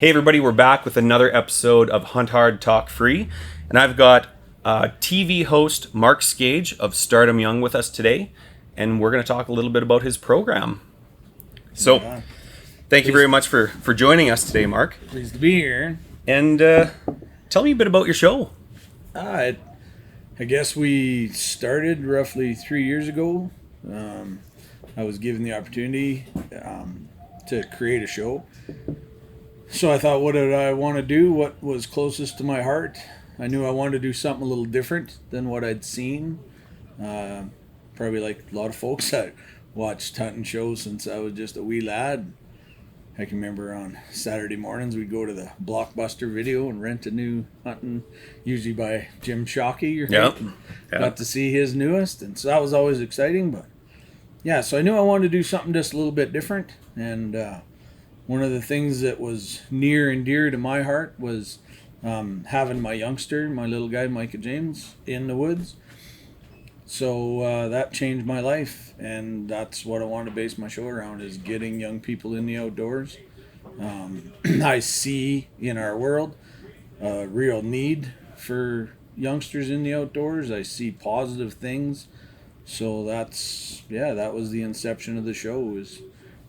Hey everybody, we're back with another episode of Hunt Hard, Talk Free, and I've got TV host Mark Skage of Stardom Young with us today, and we're going to talk a little bit about his program. So, thank you very much for joining us today, Mark. Pleased to be here. And tell me a bit about your show. I guess we started roughly 3 years ago. I was given the opportunity to create a show. So I thought, what did I want to do? What was closest to my heart? I knew I wanted to do something a little different than what I'd seen. Probably like a lot of folks, I watched hunting shows since I was just a wee lad. I can remember on Saturday mornings we'd go to the Blockbuster Video and rent a new hunting, usually by Jim Shockey. Right? Yeah. Got to see his newest, and so that was always exciting. But yeah, so I knew I wanted to do something just a little bit different, and one of the things that was near and dear to my heart was having my youngster, my little guy, Micah James, in the woods. So that changed my life, and that's what I want to base my show around, is getting young people in the outdoors. I see in our world a real need for youngsters in the outdoors. I see positive things. So that was the inception of the show, is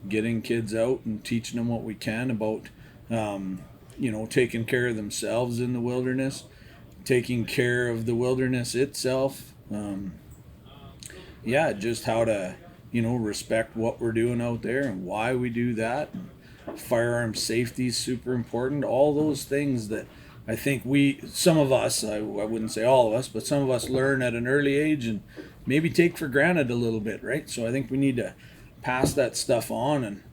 getting kids out and teaching them what we can about, taking care of themselves in the wilderness, taking care of the wilderness itself. Just how to, respect what we're doing out there and why we do that. Firearm safety is super important. All those things that I think some of us, I wouldn't say all of us, but some of us learn at an early age and maybe take for granted a little bit, right? So I think we need to pass that stuff on and,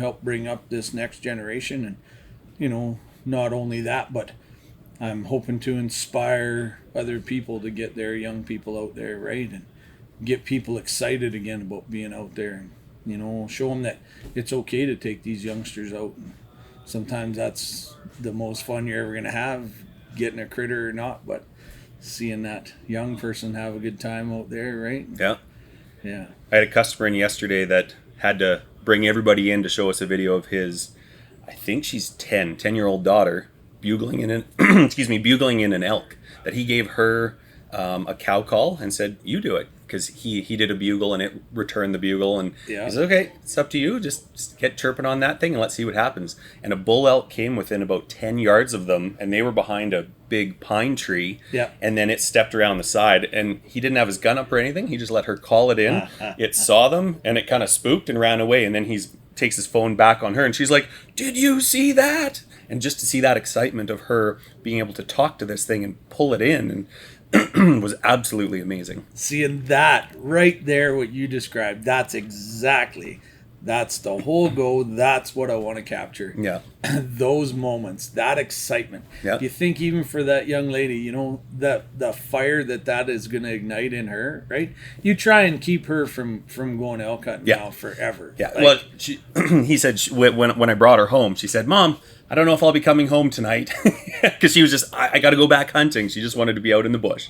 help bring up this next generation. And, not only that, but I'm hoping to inspire other people to get their young people out there, right? And get people excited again about being out there, and, show them that it's okay to take these youngsters out. And sometimes that's the most fun you're ever going to have, getting a critter or not, but seeing that young person have a good time out there, right? Yeah. I had a customer in yesterday that had to bring everybody in to show us a video of his, I think she's 10-year-old daughter bugling in an elk, that he gave her a cow call and said, "You do it," because he did a bugle and it returned the bugle, and he said, "Okay, it's up to you. Just get chirping on that thing and let's see what happens." And a bull elk came within about 10 yards of them, and they were behind a big pine tree. And then it stepped around the side, and he didn't have his gun up or anything. He just let her call it in. It saw them, and it kind of spooked and ran away. And then he takes his phone back on her, and she's like, "Did you see that?" And just to see that excitement of her being able to talk to this thing and pull it in, and was absolutely amazing. Seeing that right there, what you described, that's the whole go. That's what I want to capture. Yeah. Those moments, that excitement. Yeah. You think even for that young lady, that the fire that is going to ignite in her, right? You try and keep her from going elk hunting now forever. Yeah. Well, he said when I brought her home, she said, "Mom, I don't know if I'll be coming home tonight," because she was just, I got to go back hunting. She just wanted to be out in the bush.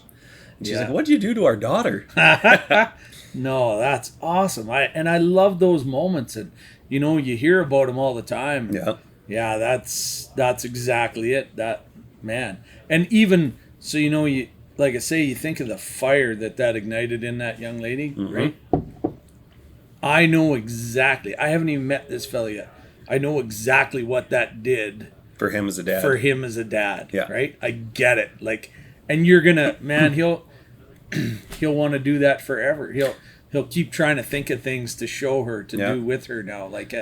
And she's like, "What'd you do to our daughter?" No, that's awesome. I love those moments, and you hear about them all the time. Yeah, that's exactly it. That, man. And even so, you like I say, you think of the fire that ignited in that young lady, right? I know exactly. I haven't even met this fella yet. I know exactly what that did for him as a dad. Yeah. Right? I get it. Like, and you're gonna, man, he'll want to do that forever. He'll keep trying to think of things to show her, to do with her now. Like,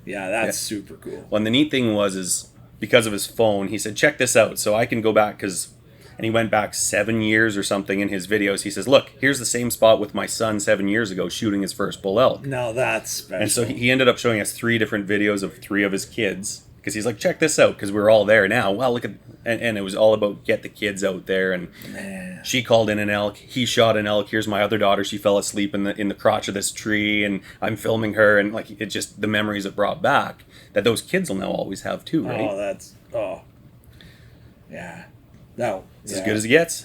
that's super cool. Well, and the neat thing is because of his phone, he said, "Check this out." So I can go back, and he went back 7 years or something in his videos. He says, "Look, here's the same spot with my son 7 years ago shooting his first bull elk." Now that's special. And so he ended up showing us 3 different videos of 3 of his kids, because he's like, "Check this out," because we're all there now. Well, look at, and it was all about get the kids out there. And she called in an elk. He shot an elk. Here's my other daughter. She fell asleep in the crotch of this tree, and I'm filming her. And like, it just, the memories it brought back that those kids will now always have too, right? Yeah. It's as good as it gets.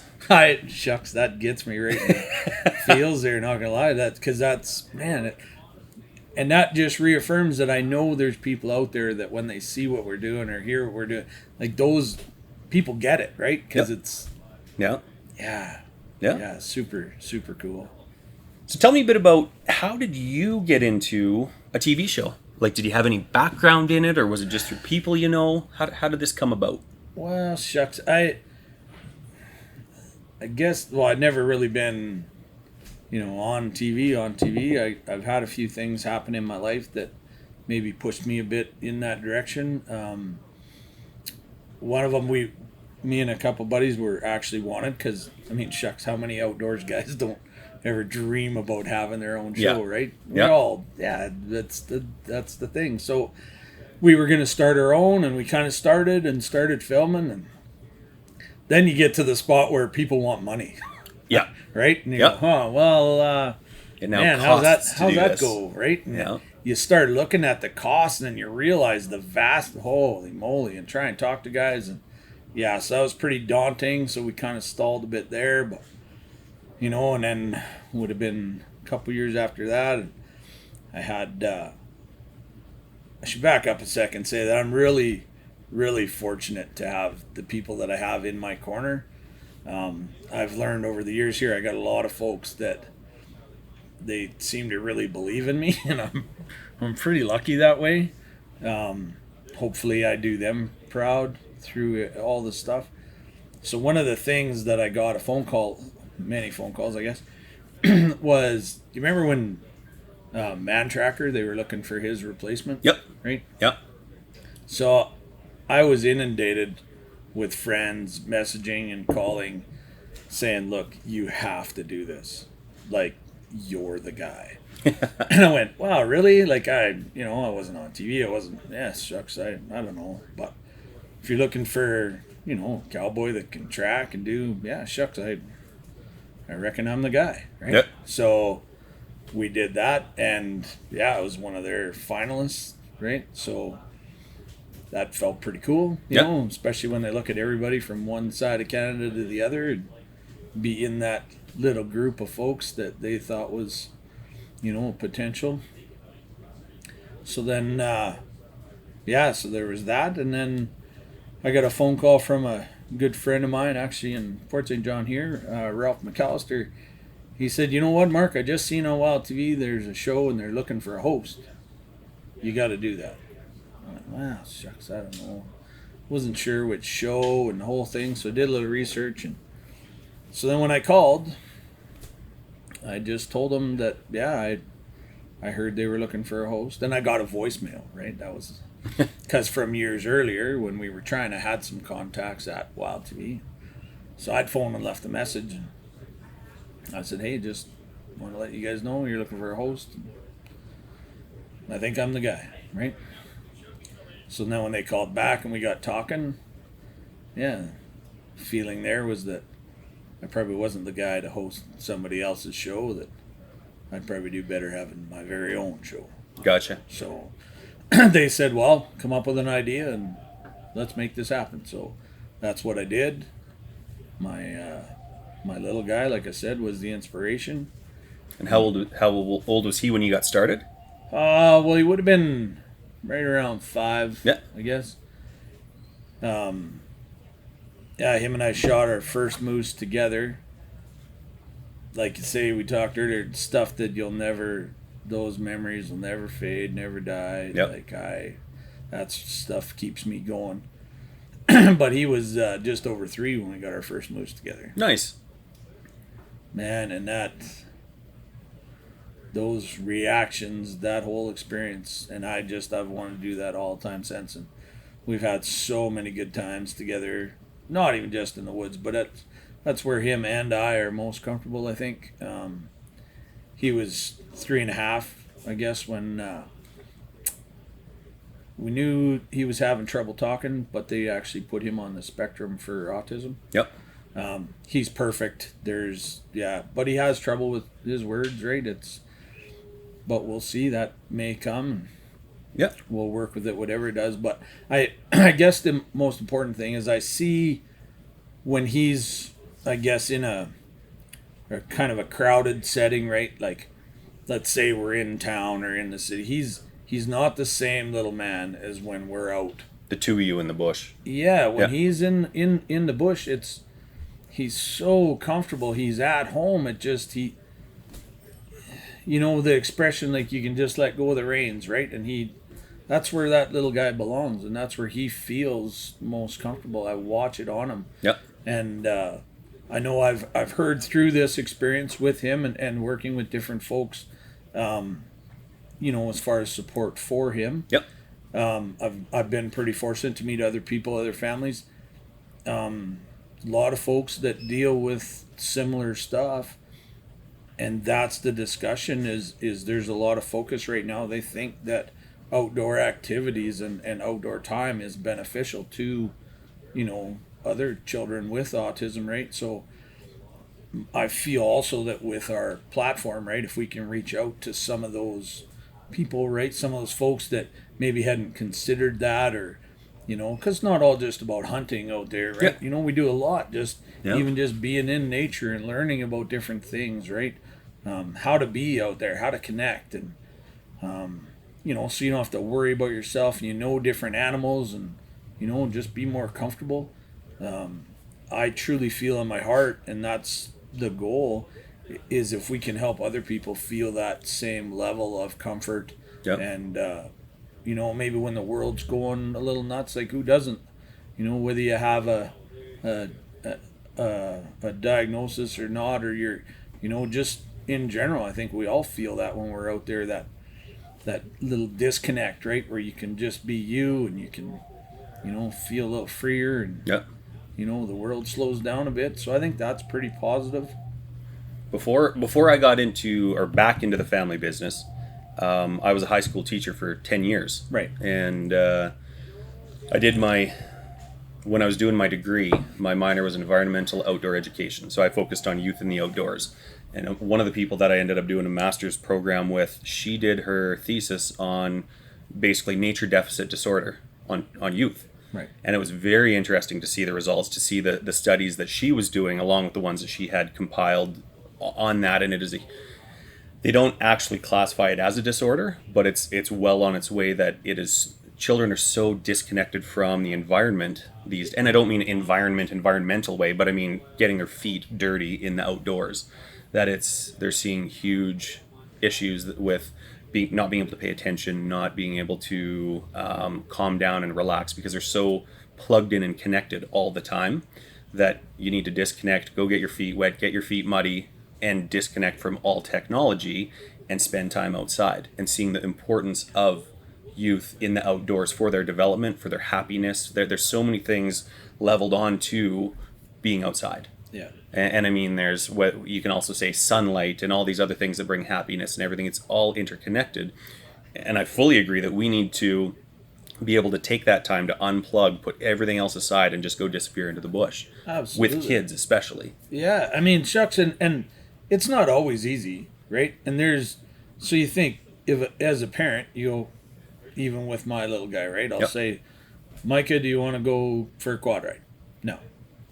Shucks, that gets me right in the feels there, not gonna lie. Because that's, man, and that just reaffirms that I know there's people out there that when they see what we're doing or hear what we're doing, like those people get it, right? Because it's Yeah. super, super cool. So tell me a bit about, how did you get into a TV show? Like, did you have any background in it, or was it just through people you know? How did this come about? Well, shucks, I guess, well, I'd never really been, on TV. I've had a few things happen in my life that maybe pushed me a bit in that direction. One of them, me and a couple buddies were actually wanted because, I mean, shucks, how many outdoors guys don't ever dream about having their own show, right? We all, that's the thing. So we were going to start our own, and we kind of started filming, and then you get to the spot where people want money. Yeah. Right? And you go, well, man, how's that go, right? And you start looking at the cost, and then you realize the vast, holy moly, and try and talk to guys. And so that was pretty daunting. So we kind of stalled a bit there, but, and then would have been a couple years after that. And I had, I should back up a second and say that I'm really, really fortunate to have the people that I have in my corner. I've learned over the years here, I got a lot of folks that they seem to really believe in me, and I'm pretty lucky that way. Hopefully I do them proud through all this stuff. So one of the things that I got many phone calls, I guess, was, you remember when Man Tracker, they were looking for his replacement? Yep. Right? Yep. So I was inundated with friends messaging and calling saying, look, you have to do this. Like, you're the guy. And I went, wow, really? Like, I wasn't on TV. I wasn't, shucks, I don't know. But if you're looking for, a cowboy that can track and do, shucks, I reckon I'm the guy, right? Yep. So we did that, and I was one of their finalists, right? So that felt pretty cool, you know, especially when they look at everybody from one side of Canada to the other and be in that little group of folks that they thought was, potential. So then, so there was that. And then I got a phone call from a good friend of mine, actually in Fort St. John here, Ralph McAllister. He said, you know what, Mark, I just seen on Wild TV, there's a show and they're looking for a host. You got to do that. I went, wow, shucks, I don't know. Wasn't sure which show and the whole thing, so I did a little research. And so then when I called, I just told them that, I heard they were looking for a host. And I got a voicemail, right? That was because from years earlier when we were trying, I had some contacts at Wild TV. So I'd phoned and left a message. And I said, hey, just want to let you guys know you're looking for a host. I think I'm the guy, right? So then when they called back and we got talking, feeling there was that I probably wasn't the guy to host somebody else's show, that I'd probably do better having my very own show. Gotcha. So they said, well, come up with an idea and let's make this happen. So that's what I did. My little guy, like I said, was the inspiration. And how old was he when you got started? Well, he would have been right around 5, I guess. Him and I shot our first moose together. Like you say, we talked earlier, stuff that those memories will never fade, never die. That stuff keeps me going. But he was just over 3 when we got our first moose together. Nice. Man, and those reactions, that whole experience, and I've wanted to do that all the time since. And we've had so many good times together, not even just in the woods, but that's where him and I are most comfortable, I think. He was 3.5, I guess, when we knew he was having trouble talking, but they actually put him on the spectrum for autism. Yep. He's perfect. But he has trouble with his words, right? But we'll see. That may come. Yeah. We'll work with it, whatever it does. But I guess the most important thing is I see when he's, I guess, in a kind of a crowded setting, right? Like let's say we're in town or in the city, he's not the same little man as when we're out. The two of you in the bush. Yeah, when Yeah. he's in the bush, he's so comfortable. He's at home. It just the expression, like, you can just let go of the reins, right? And that's where that little guy belongs, and that's where he feels most comfortable. I watch it on him. Yep. And I know I've heard through this experience with him and working with different folks, as far as support for him. Yep. I've been pretty fortunate to meet other people, other families. A lot of folks that deal with similar stuff, and that's the discussion. Is there's a lot of focus right now. They think that outdoor activities and outdoor time is beneficial to, other children with autism, right? So I feel also that with our platform, right, if we can reach out to some of those people, right, some of those folks that maybe hadn't considered that, or because it's not all just about hunting out there, right? Yeah. We do a lot, just Yeah. even just being in nature and learning about different things, right? How to be out there, how to connect, and so you don't have to worry about yourself, and different animals, and just be more comfortable. I truly feel in my heart, and that's the goal, is if we can help other people feel that same level of comfort. Yep. And maybe when the world's going a little nuts, like, who doesn't, whether you have a diagnosis or not, or you're just in general, I think we all feel that when we're out there, that little disconnect, right, where you can just be you, and you can feel a little freer, and Yep. the world slows down a bit. So I think that's pretty positive. Before I got into, or back into, the family business, I was a high school teacher for 10 years. Right. And I did when I was doing my degree, my minor was in environmental outdoor education. So I focused on youth in the outdoors. And one of the people that I ended up doing a master's program with, she did her thesis on basically nature deficit disorder on youth. Right. And it was very interesting to see the results, to see the studies that she was doing along with the ones that she had compiled on that. And they don't actually classify it as a disorder, but it's well on its way that it is. Children are so disconnected from the environment and I don't mean environmental way, but I mean getting their feet dirty in the outdoors, that they're seeing huge issues with not being able to pay attention, not being able to calm down and relax, because they're so plugged in and connected all the time that you need to disconnect, go get your feet wet, get your feet muddy, and disconnect from all technology and spend time outside, and seeing the importance of youth in the outdoors for their development, for their happiness. There's so many things leveled on to being outside. Yeah. And I mean, there's what you can also say sunlight and all these other things that bring happiness and everything. It's all interconnected. And I fully agree that we need to be able to take that time to unplug, put everything else aside, and just go disappear into the bush. Absolutely. With kids especially. Yeah, I mean, shucks, and it's not always easy, right? And so you think, if as a parent, even with my little guy, right? I'll say, Micah, do you want to go for a quad ride? No.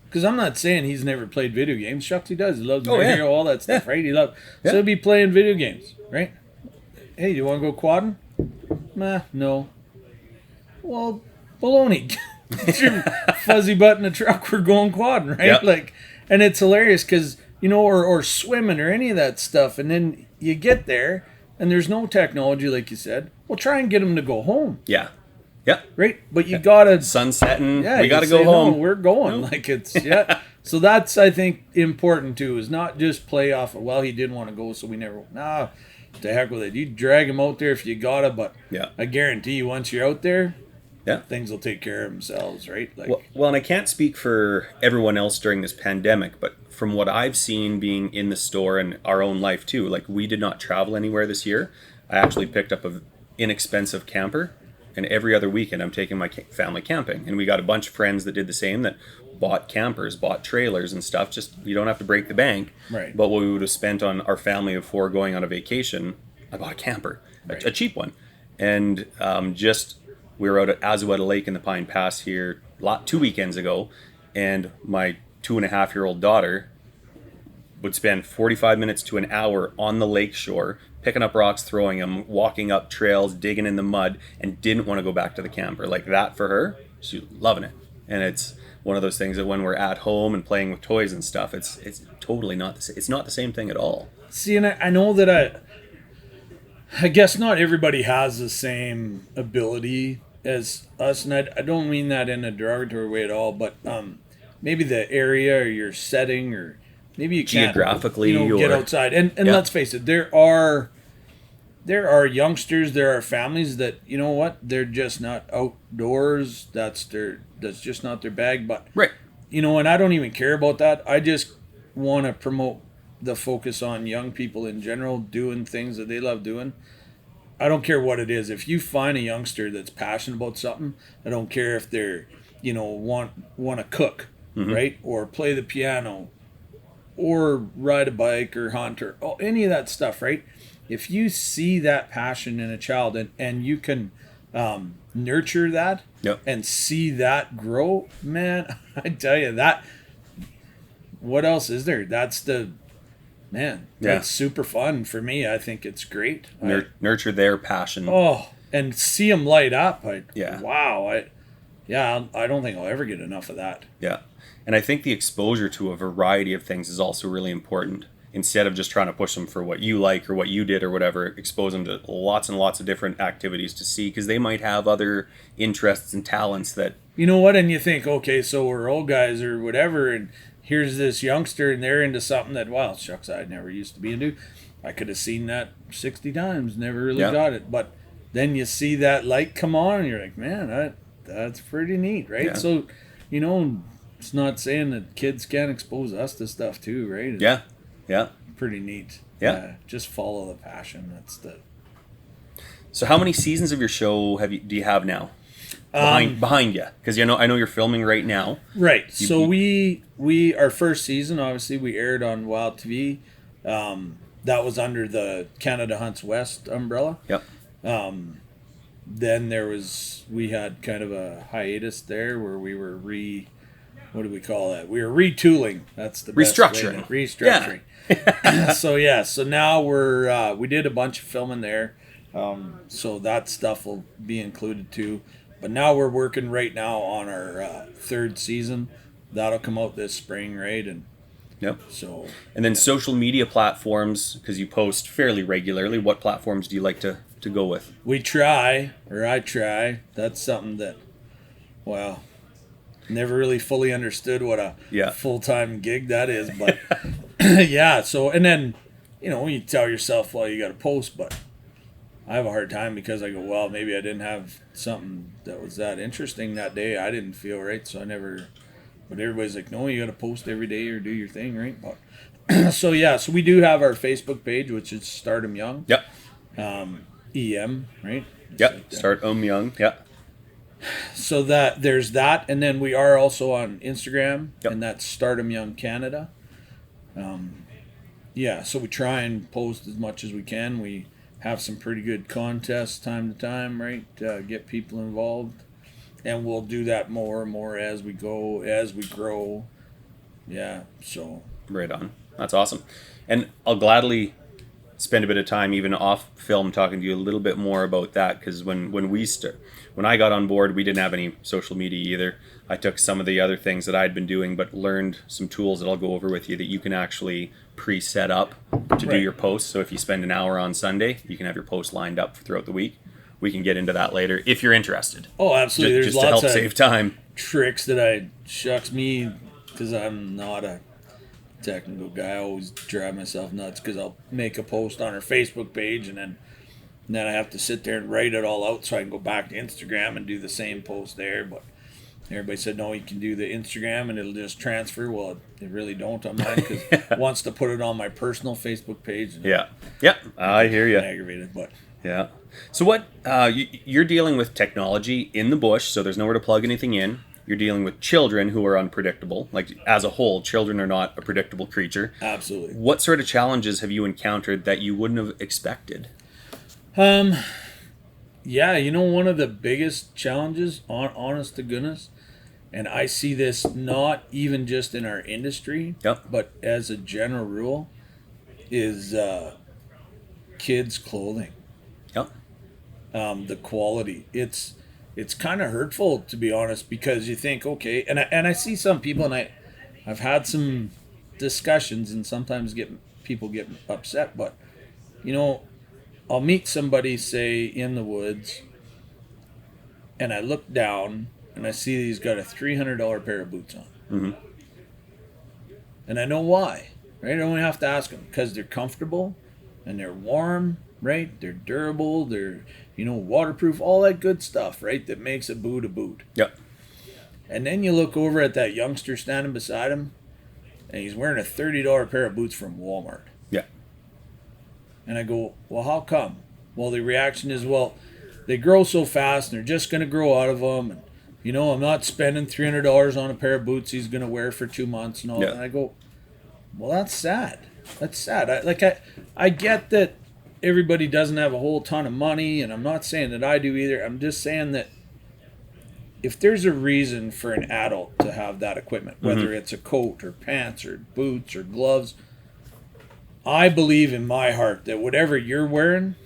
Because I'm not saying he's never played video games. Shucks, he does. He loves Mario, all that stuff, right? So he'll be playing video games, right? Hey, do you want to go quadding? Nah, no. Well, baloney. Get your fuzzy butt in the truck. We're going quadding, right? Yep. And it's hilarious because, or swimming or any of that stuff. And then you get there and there's no technology, like you said. Well, try and get them to go home. Yeah. Yeah. Right? But you gotta sun setting. Yeah, we gotta go home. No, we're going. No. Like it's So that's, I think, important too, is not just play off of, well, he didn't want to go, so we never. Nah, to heck with it. You drag him out there if you gotta, but I guarantee you, once you're out there, things will take care of themselves, right? Like, well, and I can't speak for everyone else during this pandemic, but from what I've seen being in the store and our own life too, like, we did not travel anywhere this year. I actually picked up an inexpensive camper. And every other weekend, I'm taking my family camping. And we got a bunch of friends that did the same, that bought campers, bought trailers and stuff. Just, you don't have to break the bank. Right. But what we would have spent on our family of 4 going on a vacation, I bought a camper, a cheap one. And we were out at Azueta Lake in the Pine Pass here 2 weekends ago. And my 2.5-year-old daughter would spend 45 minutes to an hour on the lake shore, picking up rocks, throwing them, walking up trails, digging in the mud, and didn't want to go back to the camper. Like that for her, she's loving it. And it's one of those things that when we're at home and playing with toys and stuff, it's totally not the same. It's not the same thing at all. See, and I know that I guess not everybody has the same ability as us, and I don't mean that in a derogatory way at all, but maybe the area or your setting, or maybe you can't geographically, get outside. And let's face it, there are youngsters, there are families that, you know what, they're just not outdoors. That's just not their bag. But right, and I don't even care about that. I just want to promote the focus on young people in general doing things that they love doing. I don't care what it is. If you find a youngster that's passionate about something, I don't care if they're, want to cook, right? Or play the piano or ride a bike or hunt or any of that stuff, right? If you see that passion in a child and you can nurture that and see that grow, man, I tell you that, what else is there? That's that's super fun for me. I think it's great. Nurture their passion. Oh, and see them light up. Wow. I don't think I'll ever get enough of that. Yeah. And I think the exposure to a variety of things is also really important. Instead of just trying to push them for what you like or what you did or whatever, expose them to lots and lots of different activities to see, because they might have other interests and talents that... You know what? And you think, okay, so we're old guys or whatever, and here's this youngster and they're into something that, well, shucks, I never used to be into. I could have seen that 60 times, never really got it. But then you see that light come on and you're like, man, that's pretty neat, right? Yeah. So, it's not saying that kids can't expose us to stuff too, right? Yeah. Pretty neat. Yeah. Just follow the passion. So how many seasons of your show do you have now? Behind you, because I know you're filming right now. Right. So we our first season, obviously, we aired on Wild TV. That was under the Canada Hunts West umbrella. Yep. Then we had kind of a hiatus there where we were what do we call that? We were retooling. That's the best restructuring. Restructuring. Yeah. So now we did a bunch of filming there. So that stuff will be included too. But now we're working right now on our third season. That'll come out this spring, right? And then social media platforms, because you post fairly regularly. What platforms do you like to go with? I try. That's something that, never really fully understood what a full-time gig that is. But so, and then, you tell yourself, well, you got to post, but I have a hard time because I go, well, maybe I didn't have something that was that interesting that day. I didn't feel right, so I never. But everybody's like, no, you got to post every day or do your thing, right? But so we do have our Facebook page, which is Stardom Young. Yep. EM, right? Yep. Stardom Young. Yep. So there's that, and then we are also on Instagram, and that's Stardom Young Canada. So we try and post as much as we can. We have some pretty good contests time to time, right? Get people involved. And we'll do that more and more as we go, as we grow. Yeah, so. Right on. That's awesome. And I'll gladly spend a bit of time even off film talking to you a little bit more about that, because when I got on board, we didn't have any social media either. I took some of the other things that I'd been doing, but learned some tools that I'll go over with you that you can actually pre-set up to do your posts. So if you spend an hour on Sunday, you can have your post lined up throughout the week. We can get into that later if you're interested. Oh, absolutely. There's just lots to help of save time. Tricks that because I'm not a technical guy. I always drive myself nuts because I'll make a post on our Facebook page and then I have to sit there and write it all out so I can go back to Instagram and do the same post there. But everybody said, no, you can do the Instagram and it'll just transfer. Well, it really don't on mine because it wants to put it on my personal Facebook page. And I hear you. Aggravated, but yeah. So what you're dealing with technology in the bush, so there's nowhere to plug anything in. You're dealing with children who are unpredictable. Like, as a whole, children are not a predictable creature. Absolutely. What sort of challenges have you encountered that you wouldn't have expected? One of the biggest challenges, honest to goodness, and I see this not even just in our industry, Yep. but as a general rule, is kids' clothing. Yep. The quality. It's kind of hurtful, to be honest, because you think, okay, and I see some people, and I've had some discussions, and sometimes people get upset, but you know, I'll meet somebody, say, in the woods, and I look down and I see he's got a $300 pair of boots on. Mm-hmm. And I know why, right? I don't have to ask them, because they're comfortable and they're warm, right? They're durable, they're, waterproof, all that good stuff, right? That makes a boot a boot. Yep. And then you look over at that youngster standing beside him, and he's wearing a $30 pair of boots from Walmart. Yeah. And I go, well, how come? Well, the reaction is, well, they grow so fast and they're just going to grow out of them. And, I'm not spending $300 on a pair of boots he's going to wear for 2 months and all that. And I go, well, that's sad. That's sad. I get that everybody doesn't have a whole ton of money, and I'm not saying that I do either. I'm just saying that if there's a reason for an adult to have that equipment, whether it's a coat or pants or boots or gloves, I believe in my heart that whatever you're wearing,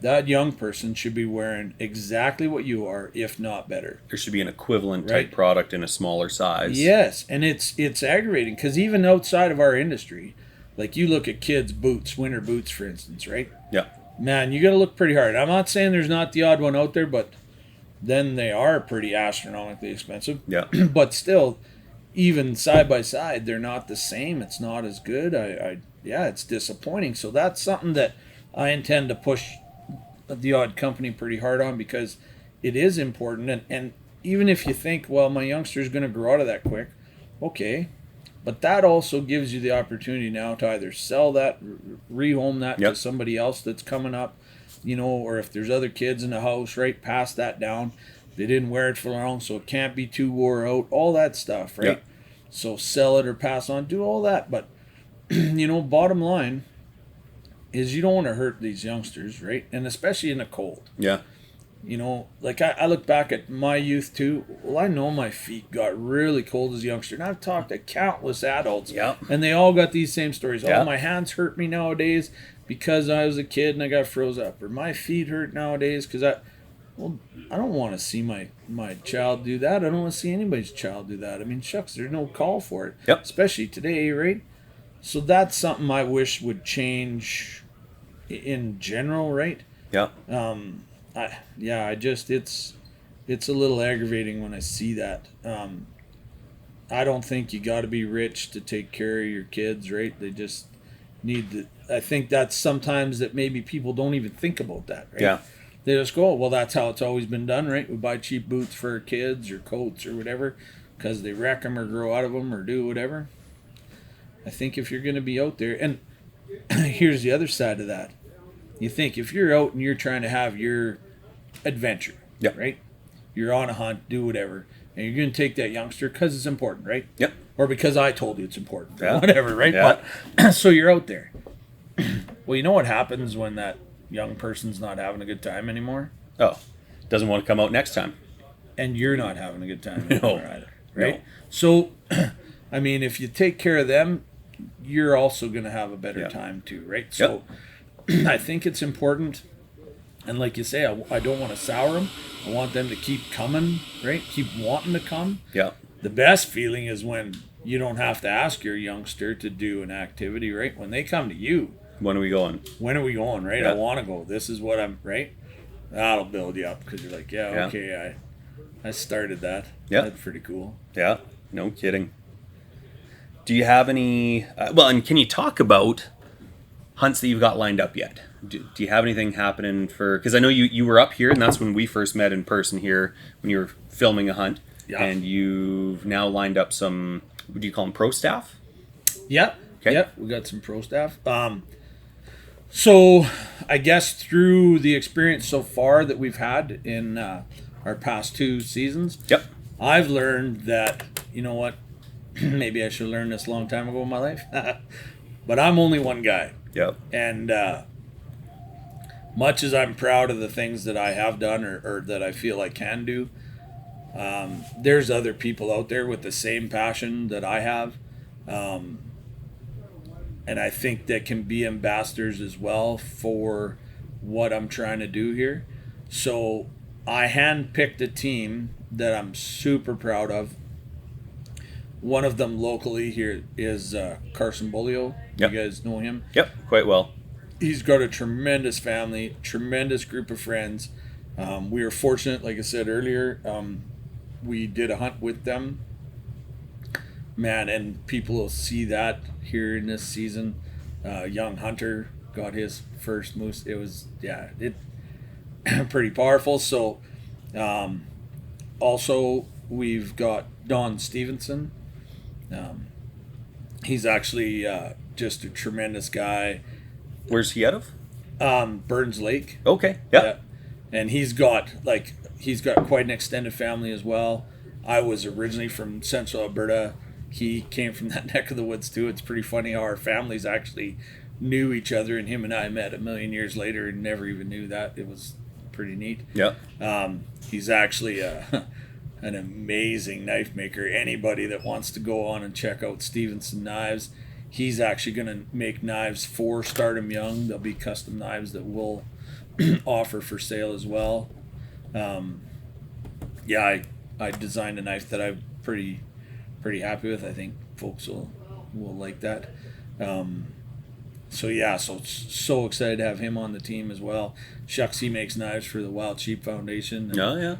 that young person should be wearing exactly what you are, if not better. There should be an equivalent type product in a smaller size. Yes, and it's aggravating, because even outside of our industry, like you look at kids' boots, winter boots, for instance, right? Yeah. Man, you got to look pretty hard. I'm not saying there's not the odd one out there, but then they are pretty astronomically expensive. Yeah. But still, even side by side, they're not the same. It's not as good. It's disappointing. So that's something that I intend to push the odd company pretty hard on, because it is important. And even if you think, well, my youngster's going to grow out of that quick, okay. But that also gives you the opportunity now to either sell that, rehome that to somebody else that's coming up, or if there's other kids in the house, right, pass that down. They didn't wear it for long, so it can't be too wore out, all that stuff, right? Yep. So sell it or pass on, do all that. But, bottom line is you don't want to hurt these youngsters, right? And especially in the cold. Yeah. Like I look back at my youth too. Well, I know my feet got really cold as a youngster. And I've talked to countless adults. Yeah. And they all got these same stories. Yeah. Oh, my hands hurt me nowadays because I was a kid and I got froze up. Or my feet hurt nowadays because I don't want to see my child do that. I don't want to see anybody's child do that. I mean, shucks, there's no call for it. Yep. Especially today, right? So that's something I wish would change in general, right? Yeah. It's a little aggravating when I see that. I don't think you got to be rich to take care of your kids, right? They just need to. I think that's sometimes that maybe people don't even think about that, right? Yeah. They just go, well, that's how it's always been done, right? We buy cheap boots for our kids or coats or whatever because they wreck them or grow out of them or do whatever. I think if you're going to be out there, and here's the other side of that. You think if you're out and you're trying to have your adventure, right? You're on a hunt, do whatever, and you're going to take that youngster because it's important, right? Yep. Or because I told you it's important, or whatever, right? Yeah. But, so you're out there. Well, you know what happens when that young person's not having a good time anymore? Oh, doesn't want to come out next time. And you're not having a good time anymore either, right? No. So, I mean, if you take care of them, you're also going to have a better time too, right? So, I think it's important. And like you say, I don't want to sour them. I want them to keep coming, right? Keep wanting to come. Yeah. The best feeling is when you don't have to ask your youngster to do an activity, right? When they come to you. When are we going? When are we going, right? Yeah. I want to go. This is what I'm, right? That'll build you up because you're like, okay, I started that. Yeah. That's pretty cool. Yeah. No kidding. Do you have any, and can you talk about hunts that you've got lined up yet? Do you have anything happening for, because I know you were up here and that's when we first met in person here when you were filming a hunt. Yeah. And you've now lined up some, what do you call them, pro staff? Yep. Okay. Yep. We got some pro staff. So I guess through the experience so far that we've had in our past 2 seasons, I've learned that, you know what, maybe I should have learned this a long time ago in my life, but I'm only one guy. Yep. And much as I'm proud of the things that I have done or that I feel I can do, There's other people out there with the same passion that I have. And I think that can be ambassadors as well for what I'm trying to do here. So I handpicked a team that I'm super proud of. One of them locally here is Carson Bolio. Yep. You guys know him? Yep, quite well. He's got a tremendous family, tremendous group of friends. We were fortunate, like I said earlier, we did a hunt with them. Man, and people will see that here in this season. Young Hunter got his first moose. It was, pretty powerful. So, also we've got Don Stevenson. He's actually just a tremendous guy. Where's he out of? Burns Lake. Okay, yeah. And he's got quite an extended family as well. I was originally from Central Alberta. He came from that neck of the woods too. It's pretty funny how our families actually knew each other, and him and I met a million years later and never even knew that. It was pretty neat. Yeah. He's actually an amazing knife maker. Anybody that wants to go on and check out Stevenson Knives, he's actually going to make knives for Stardom Young. There'll be custom knives that we'll offer for sale as well. I designed a knife that I'm pretty happy with. I think folks will like that. So excited to have him on the team as well. Shucks, he makes knives for the Wild Sheep Foundation. And,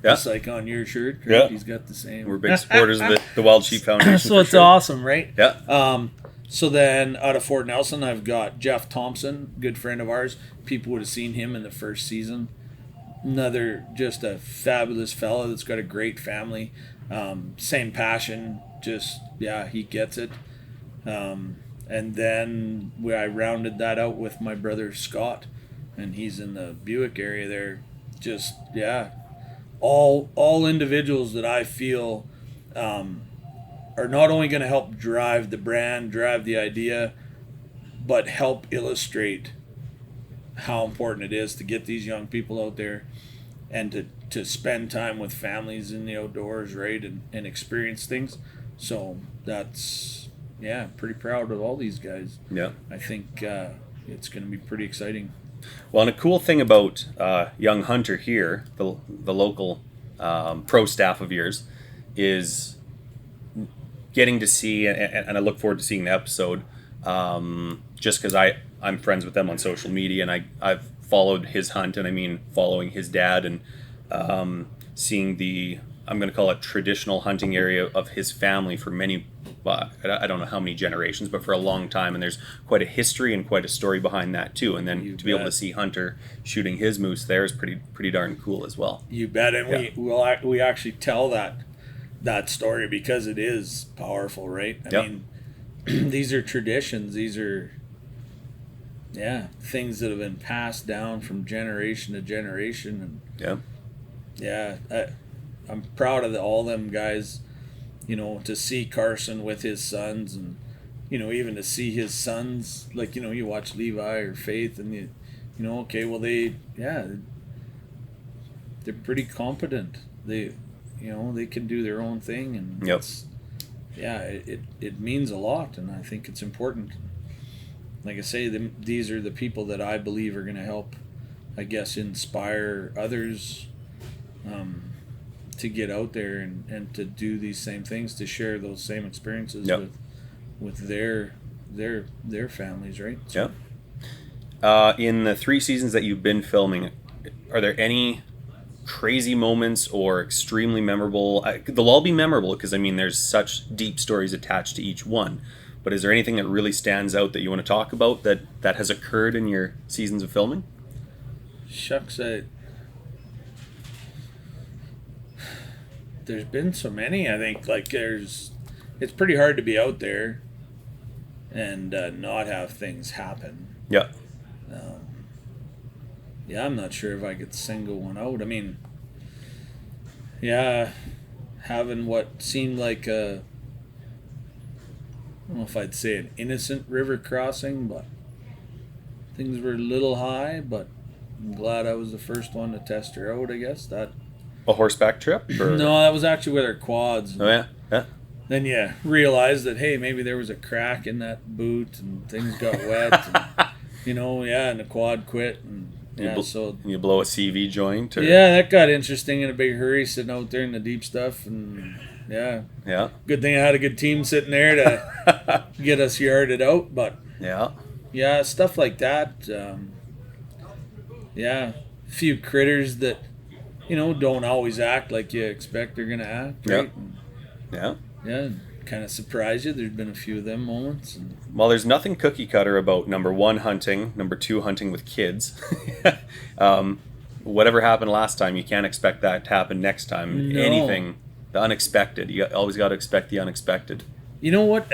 just like on your shirt, right? Yeah. He's got the same. We're big supporters of the Wild Sheep Foundation. So it's awesome, right? Yeah. So then out of Fort Nelson, I've got Jeff Thompson, good friend of ours. People would have seen him in the first season. Another just a fabulous fella that's got a great family. Same passion, he gets it. And then I rounded that out with my brother Scott, and he's in the Buick area there. All individuals that I feel are not only going to help drive the brand, drive the idea, but help illustrate how important it is to get these young people out there and to spend time with families in the outdoors, right, and experience things. So that's, pretty proud of all these guys. Yeah. I think it's going to be pretty exciting. Well, and a cool thing about Young Hunter here, the local pro staff of yours, is getting to see, and I look forward to seeing the episode, just because I'm friends with them on social media, and I've followed his hunt, and I mean following his dad, and seeing I'm going to call it traditional hunting area of his family for many, I don't know how many generations, but for a long time, and there's quite a history and quite a story behind that too. And then to be able to see Hunter shooting his moose there is pretty darn cool as well. You bet, and we actually tell that story because it is powerful, right? I mean, these are traditions. These are things that have been passed down from generation to generation, and I'm proud of all them guys. To see Carson with his sons, and even to see his sons, like you watch Levi or Faith, and they're pretty competent. They can do their own thing, and it means a lot, and I think it's important. Like I say, these are the people that I believe are going to help, I guess, inspire others to get out there and to do these same things, to share those same experiences with their families, right? So, in the 3 seasons that you've been filming, are there any crazy moments or extremely memorable? They'll all be memorable because I mean there's such deep stories attached to each one. But is there anything that really stands out that you want to talk about that has occurred in your seasons of filming? Shucks, there's been so many. I think it's pretty hard to be out there and not have things happen. Yeah. I'm not sure if I could single one out. I mean, having what seemed like I don't know if I'd say an innocent river crossing, but things were a little high, but I'm glad I was the first one to test her out, I guess. That A horseback trip? Or? No, that was actually with our quads. Oh yeah, yeah. Then you realize that, hey, maybe there was a crack in that boot and things got wet. And, and the quad quit. And so you blow a CV joint? Or? Yeah, that got interesting in a big hurry, sitting out there in the deep stuff. And yeah. Good thing I had a good team sitting there to get us yarded out. But yeah, stuff like that. A few critters that, don't always act like you expect they're going to act. Right? Yeah. Yeah, kind of surprise you. There's been a few of them moments. Well, there's nothing cookie cutter about number one, hunting, number two, hunting with kids. Whatever happened last time, you can't expect that to happen next time. No. Anything, the unexpected. You always got to expect the unexpected. You know what?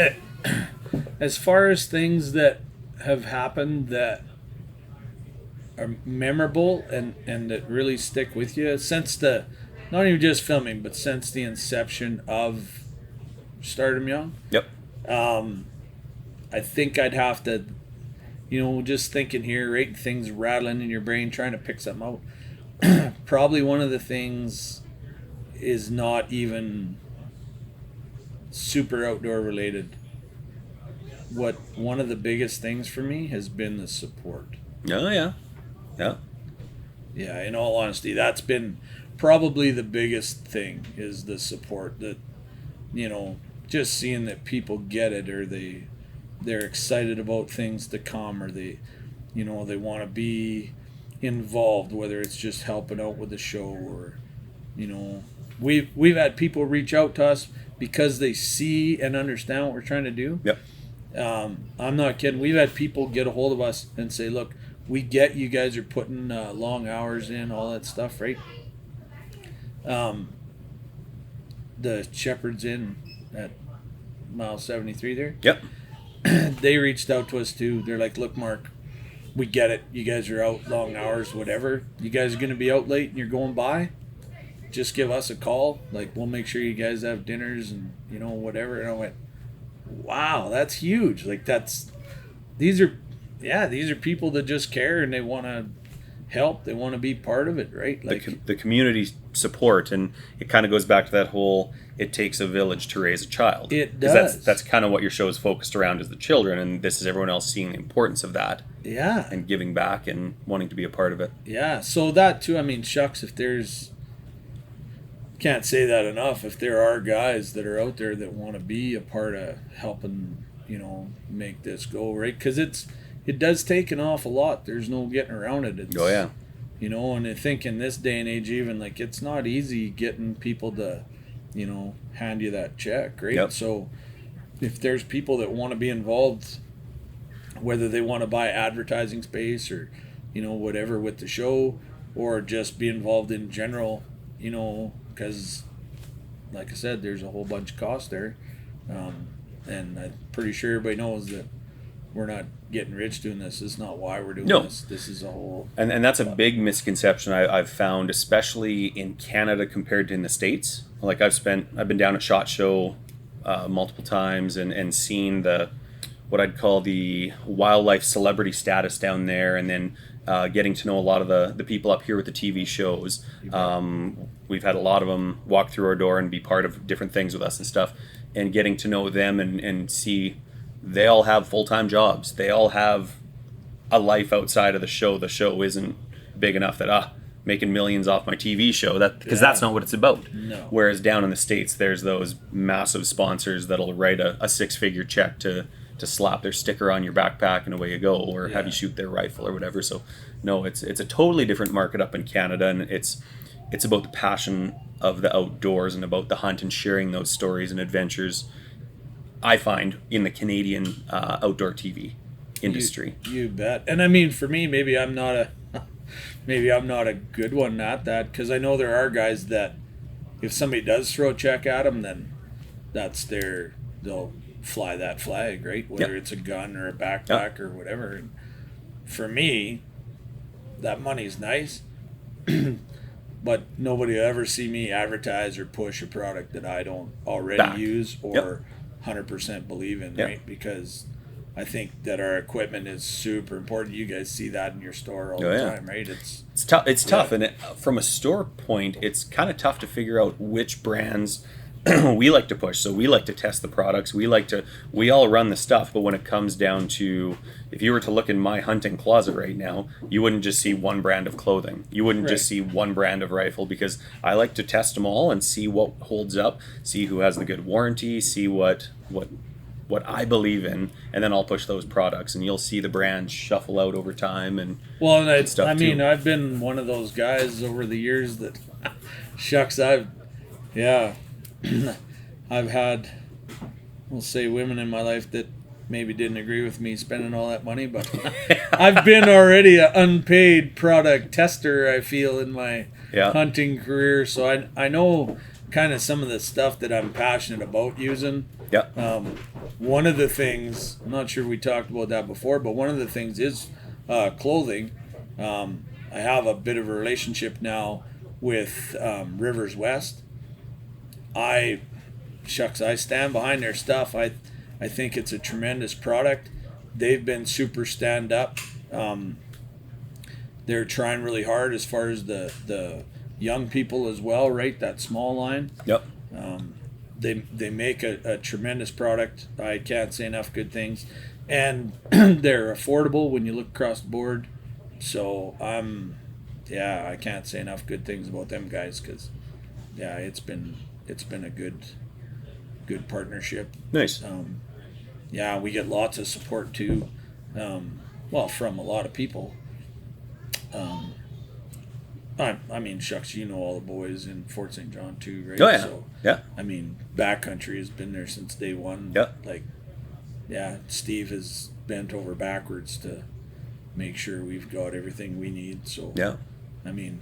As far as things that have happened that are memorable and that really stick with you, not even just filming, but since the inception of Stardom Young. Yep. I think I'd have to, just thinking here, right? Things rattling in your brain, trying to pick something out. Probably one of the things is not even super outdoor related. One of the biggest things for me has been the support. Oh, yeah. Yeah. Yeah, in all honesty, that's been probably the biggest thing is the support that, just seeing that people get it, or they're excited about things to come, or they want to be involved, whether it's just helping out with the show, or we've had people reach out to us because they see and understand what we're trying to do. Yep. I'm not kidding. We've had people get a hold of us and say, look, we get you guys are putting long hours in, all that stuff, right? The Shepherd's Inn at mile 73 there. Yep. They reached out to us too. They're like, look, Mark, we get it. You guys are out long hours, whatever. You guys are going to be out late and you're going by. Just give us a call. Like, we'll make sure you guys have dinners and, whatever. And I went, wow, that's huge. Like, these are people that just care and they want to help. They want to be part of it, right? Like the community support, and it kind of goes back to that whole it takes a village to raise a child. It does. That's kind of what your show is focused around, is the children, and this is everyone else seeing the importance of that. Yeah. And giving back and wanting to be a part of it. Yeah. So that too, I mean, shucks, can't say that enough. If there are guys that are out there that want to be a part of helping, make this go, right? Because it does take an awful lot. There's no getting around it. Oh, yeah. And I think in this day and age, even, like, it's not easy getting people to, hand you that check, right? Yep. So if there's people that want to be involved, whether they want to buy advertising space or, whatever with the show, or just be involved in general, because, like I said, there's a whole bunch of costs there. And I'm pretty sure everybody knows that we're not getting rich doing this. This is not why we're doing this. This is a whole... And that's a big misconception I've found, especially in Canada compared to in the States. Like, I've been down at SHOT Show multiple times and seen what I'd call the wildlife celebrity status down there, and then getting to know a lot of the people up here with the TV shows. We've had a lot of them walk through our door and be part of different things with us and stuff, and getting to know them and see they all have full-time jobs. They all have a life outside of the show. The show isn't big enough that making millions off my TV show, because that's not what it's about. No. Whereas down in the States, there's those massive sponsors that'll write a six-figure check to slap their sticker on your backpack and away you go, or have you shoot their rifle or whatever. So no, it's a totally different market up in Canada, and it's about the passion of the outdoors and about the hunt and sharing those stories and adventures, I find, in the Canadian outdoor TV industry. You bet. And I mean, for me, maybe I'm not a good one at that, because I know there are guys that if somebody does throw a check at them, then they'll fly that flag, right? Whether it's a gun or a backpack or whatever. And for me, that money's nice, but nobody will ever see me advertise or push a product that I don't already use or 100% believe in, right? Because I think that our equipment is super important. You guys see that in your store all the time, right? It's tough. It's tough, and from a store point, it's kind of tough to figure out which brands we like to push. So we like to test the products. We all run the stuff, but when it comes down to, if you were to look in my hunting closet right now, you wouldn't just see one brand of clothing. You wouldn't just see one brand of rifle, because I like to test them all and see what holds up, see who has the good warranty, see what I believe in, and then I'll push those products, and you'll see the brands shuffle out over time and stuff. I mean, I've been one of those guys over the years that, shucks, I've had, we'll say, women in my life that maybe didn't agree with me spending all that money, but I've been already an unpaid product tester, I feel, in my hunting career, so I know kind of some of the stuff that I'm passionate about using. One of the things, I'm not sure we talked about that before, but one of the things is clothing. I have a bit of a relationship now with Rivers West. I stand behind their stuff. I think it's a tremendous product. They've been super stand up. They're trying really hard as far as the young people as well, right? That small line. They make a tremendous product. I can't say enough good things, and they're affordable when you look across the board. So I can't say enough good things about them guys, because it's been a good partnership. Nice. We get lots of support too. From a lot of people. I mean, shucks, you know all the boys in Fort St. John too, right? Oh yeah. So, I mean, Backcountry has been there since day one. Steve has bent over backwards to make sure we've got everything we need. So I mean,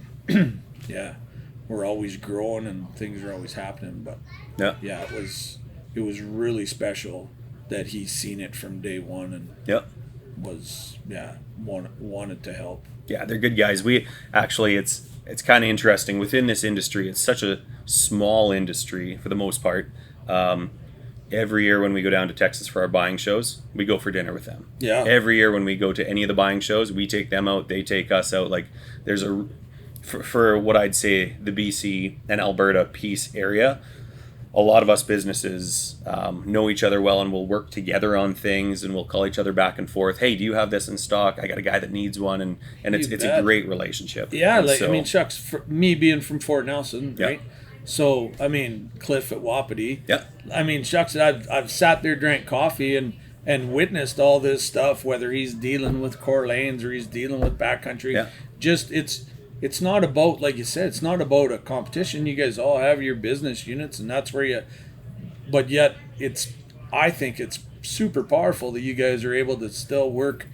we're always growing and things are always happening. But it was really special that he's seen it from day one and was wanted to help. Yeah, they're good guys. We actually, it's kind of interesting within this industry. It's such a small industry for the most part. Every year when we go down to Texas for our buying shows, we go for dinner with them. Every year when we go to any of the buying shows, we take them out, they take us out. Like, there's for what I'd say the BC and Alberta Peace area, a lot of us businesses know each other well, and we'll work together on things, and we'll call each other back and forth. Hey, do you have this in stock? I got a guy that needs one, and it's a great relationship. I mean, shucks, for me being from Fort Nelson, right? So I mean, Cliff at Wapiti. I mean, shucks, I've sat there, drank coffee, and witnessed all this stuff. Whether he's dealing with Corlanes or he's dealing with Backcountry, just it's not about, like you said, it's not about a competition. You guys all have your business units, and that's where but yet I think it's super powerful that you guys are able to still work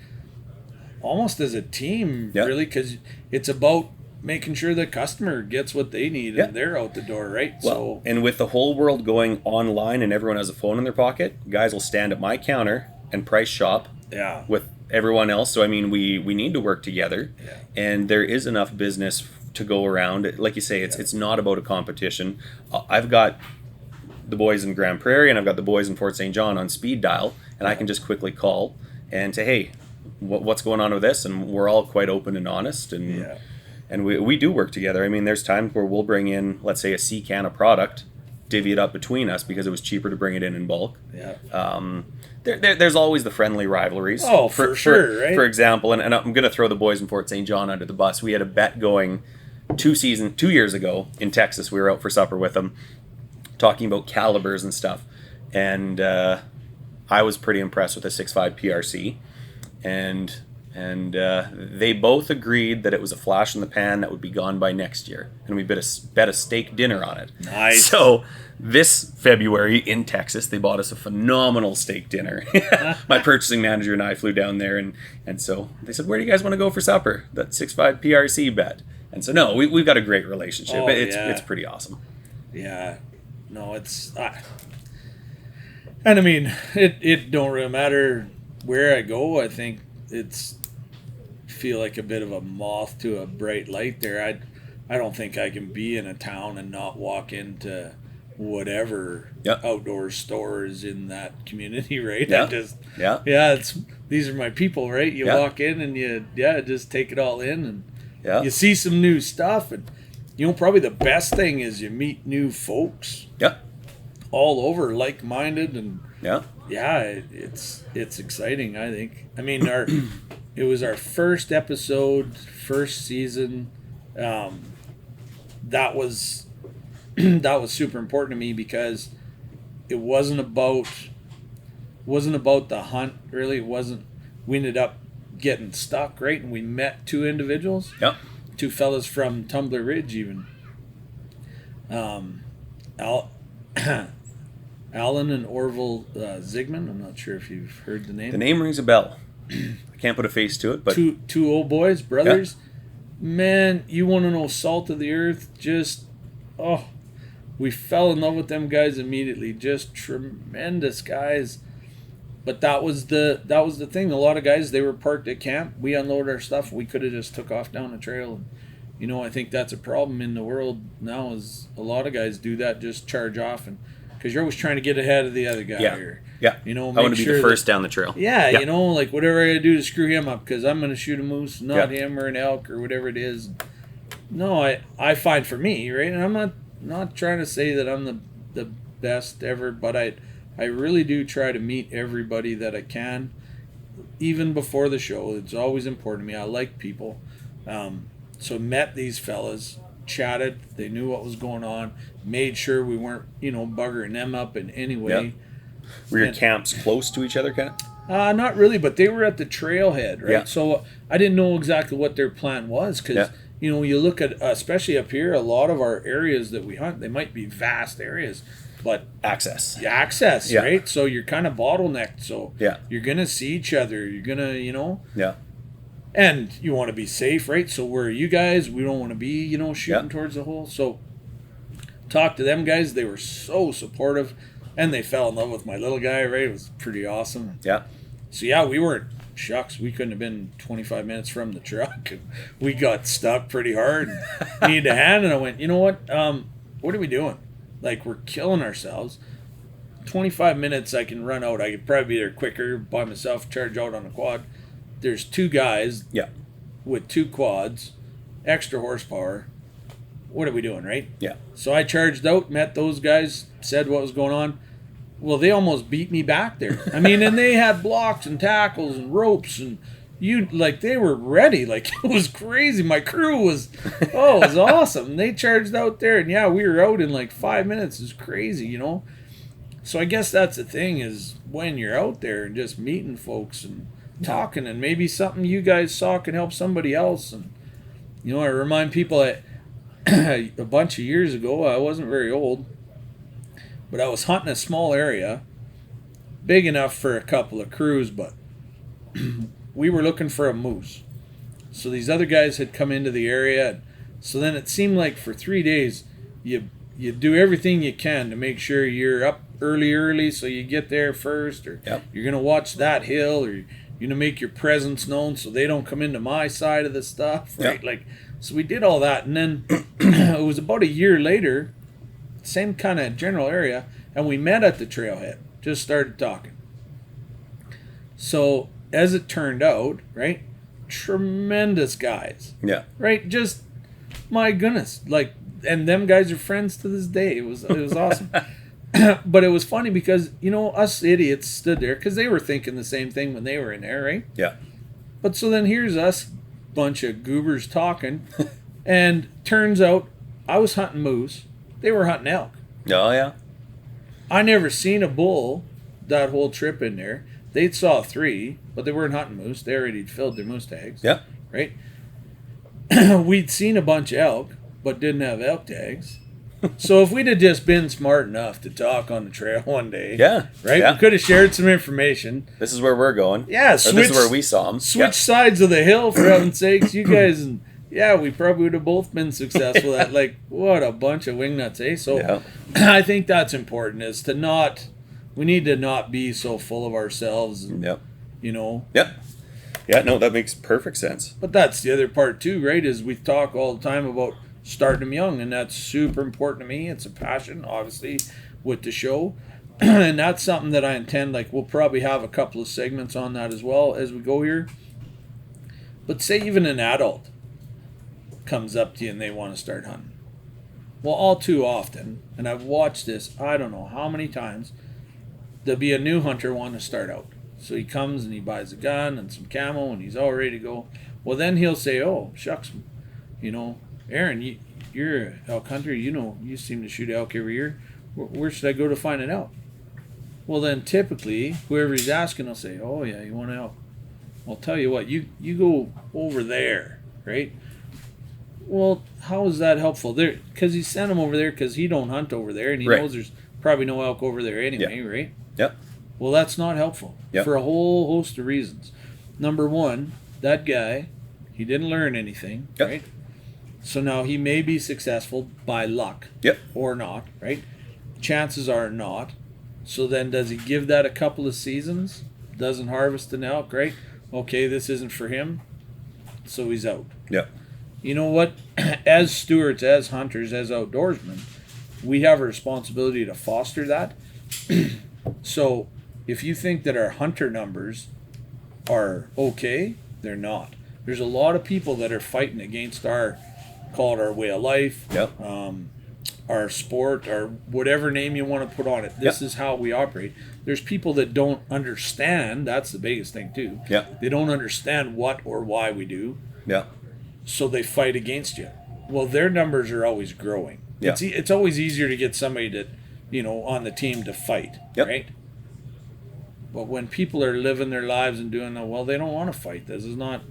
almost as a team, really, because it's about making sure the customer gets what they need and they're out the door, right? Well, and with the whole world going online and everyone has a phone in their pocket, guys will stand at my counter and price shop with everyone else. So I mean, we need to work together, and there is enough business to go around. Like you say, it's not about a competition. I've got the boys in Grand Prairie and I've got the boys in Fort St. John on speed dial, and I can just quickly call and say, hey, what's going on with this? And we're all quite open and honest, and we do work together. I mean, there's times where we'll bring in, let's say, a C can of product, divvy it up between us because it was cheaper to bring it in bulk. There's always the friendly rivalries. Oh, for sure, right? For example, and I'm going to throw the boys in Fort St. John under the bus. We had a bet going 2 years ago in Texas. We were out for supper with them, talking about calibers and stuff. And I was pretty impressed with the 6.5 PRC. And they both agreed that it was a flash in the pan that would be gone by next year. And we bet a steak dinner on it. Nice. So this February in Texas, they bought us a phenomenal steak dinner. My purchasing manager and I flew down there, and so they said, where do you guys want to go for supper? That 6.5 PRC bet. And so, no, we've got a great relationship. It's pretty awesome. Yeah. No, it's... and I mean, it don't really matter where I go. I think it's... feel like a bit of a moth to a bright light there. I don't think I can be in a town and not walk into whatever Yep. outdoor store is in that community, right? Yeah. These are my people, right? You Yeah. walk in and you just take it all in, and Yeah. you see some new stuff, and probably the best thing is you meet new folks Yeah. all over, like-minded, and Yeah. it's exciting, I think. I mean, it was our first episode, first season. That was that was super important to me because it wasn't about the hunt, really. It wasn't. We ended up getting stuck, right? And we met two individuals, Yeah. two fellas from Tumbler Ridge, even. Alan and Orville Zigman. I'm not sure if you've heard the name. The name rings a bell. I can't put a face to it, but Two old boys, brothers. Man, you want to know salt of the earth? We fell in love with them guys immediately. Just tremendous guys. But that was the thing. A lot of guys, they were parked at camp. We unloaded our stuff. We could have just took off down the trail. And, I think that's a problem in the world now. Is a lot of guys do that, just charge off, and because you're always trying to get ahead of the other guy. Yeah. Or, yeah. I want to be the first down the trail. Yeah, Yeah. like whatever I gotta do to screw him up because I'm gonna shoot a moose, not Yeah. him or an elk or whatever it is. No, I find for me, right, and I'm not trying to say that I'm the best ever, but I really do try to meet everybody that I can, even before the show. It's always important to me. I like people. So met these fellas, chatted. They knew what was going on. Made sure we weren't, buggering them up in any way. Yeah. Were your camps close to each other, kind of? Not really, but they were at the trailhead, right? Yeah. So I didn't know exactly what their plan was because, you look at, especially up here, a lot of our areas that we hunt, they might be vast areas, but Access, yeah. Right? So you're kind of bottlenecked. So Yeah. you're going to see each other. You're going to, Yeah. and you want to be safe, right? So where are you guys? We don't want to be, shooting towards the hole. So talk to them guys. They were so supportive, and they fell in love with my little guy, right? It was pretty awesome. Yeah. So we weren't, shucks, we couldn't have been 25 minutes from the truck. We got stuck pretty hard and needed a hand, and I went, you know what? What are we doing? Like, we're killing ourselves. 25 minutes I can run out. I could probably be there quicker by myself, charge out on a quad. There's two guys Yeah. with two quads, extra horsepower. What are we doing, right? Yeah. So I charged out, met those guys, said what was going on. Well, they almost beat me back there. I mean, and they had blocks and tackles and ropes, and they were ready. Like, it was crazy. My crew was, it was awesome. They charged out there, and we were out in like 5 minutes. It's crazy, So I guess that's the thing is when you're out there and just meeting folks and talking, and maybe something you guys saw can help somebody else. And, I remind people that a bunch of years ago, I wasn't very old, but I was hunting a small area, big enough for a couple of crews, but we were looking for a moose. So these other guys had come into the area, and so then it seemed like for 3 days, you do everything you can to make sure you're up early, so you get there first, or you're going to watch that hill, or you're going to make your presence known so they don't come into my side of the stuff, right? So we did all that, and then it was about a year later, same kind of general area, and we met at the trailhead, just started talking. So as it turned out, right, tremendous guys. Yeah. Right, just my goodness, and them guys are friends to this day. It was awesome. But it was funny because us idiots stood there because they were thinking the same thing when they were in there, right? Yeah. But so then here's us, bunch of goobers talking, and turns out I was hunting moose. They were hunting elk. Oh yeah. I never seen a bull that whole trip in there. They saw 3, but they weren't hunting moose. They already filled their moose tags. Yeah. Right? We'd seen a bunch of elk, but didn't have elk tags. So if we'd have just been smart enough to talk on the trail one day, right? Yeah. We could have shared some information. This is where we're going. Yeah, Or this is where we saw them. Switch sides of the hill, for heaven's sakes. You guys, and we probably would have both been successful at, what a bunch of wingnuts, eh? So I think that's important, is to we need to not be so full of ourselves. And, Yep. Yep. Yeah, no, that makes perfect sense. But that's the other part too, right? Is we talk all the time about start them young, and that's super important to me. It's a passion, obviously, with the show. And that's something that I intend, like, we'll probably have a couple of segments on that as well as we go here. But say even an adult comes up to you and they want to start hunting. Well, all too often, and I've watched this, I don't know how many times, there'll be a new hunter wanting to start out. So he comes and he buys a gun and some camo and he's all ready to go. Well, then he'll say, oh, shucks, you know, Aaron, you're an elk hunter, you know, you seem to shoot elk every year. Where should I go to find an elk? Well, then typically, whoever he's asking will say, oh, yeah, you want an elk? I'll tell you what, you go over there, right? Well, how is that helpful? There, because he sent him over there because he don't hunt over there, and he knows there's probably no elk over there anyway, right? Yep. Well, that's not helpful for a whole host of reasons. Number one, that guy, he didn't learn anything, right? So now he may be successful by luck or not, right? Chances are not. So then does he give that a couple of seasons? Doesn't harvest an elk, right? Okay, this isn't for him. So he's out. Yep. You know what? As stewards, as hunters, as outdoorsmen, we have a responsibility to foster that. So if you think that our hunter numbers are okay, they're not. There's a lot of people that are fighting against our, call it our way of life, our sport, or whatever name you want to put on it. This is how we operate. There's people that don't understand. That's the biggest thing too. They don't understand what or why we do. So they fight against you. Well, their numbers are always growing. It's always easier to get somebody that, you know, on the team to fight, right? But when people are living their lives and doing that, well, they don't want to fight. This is not,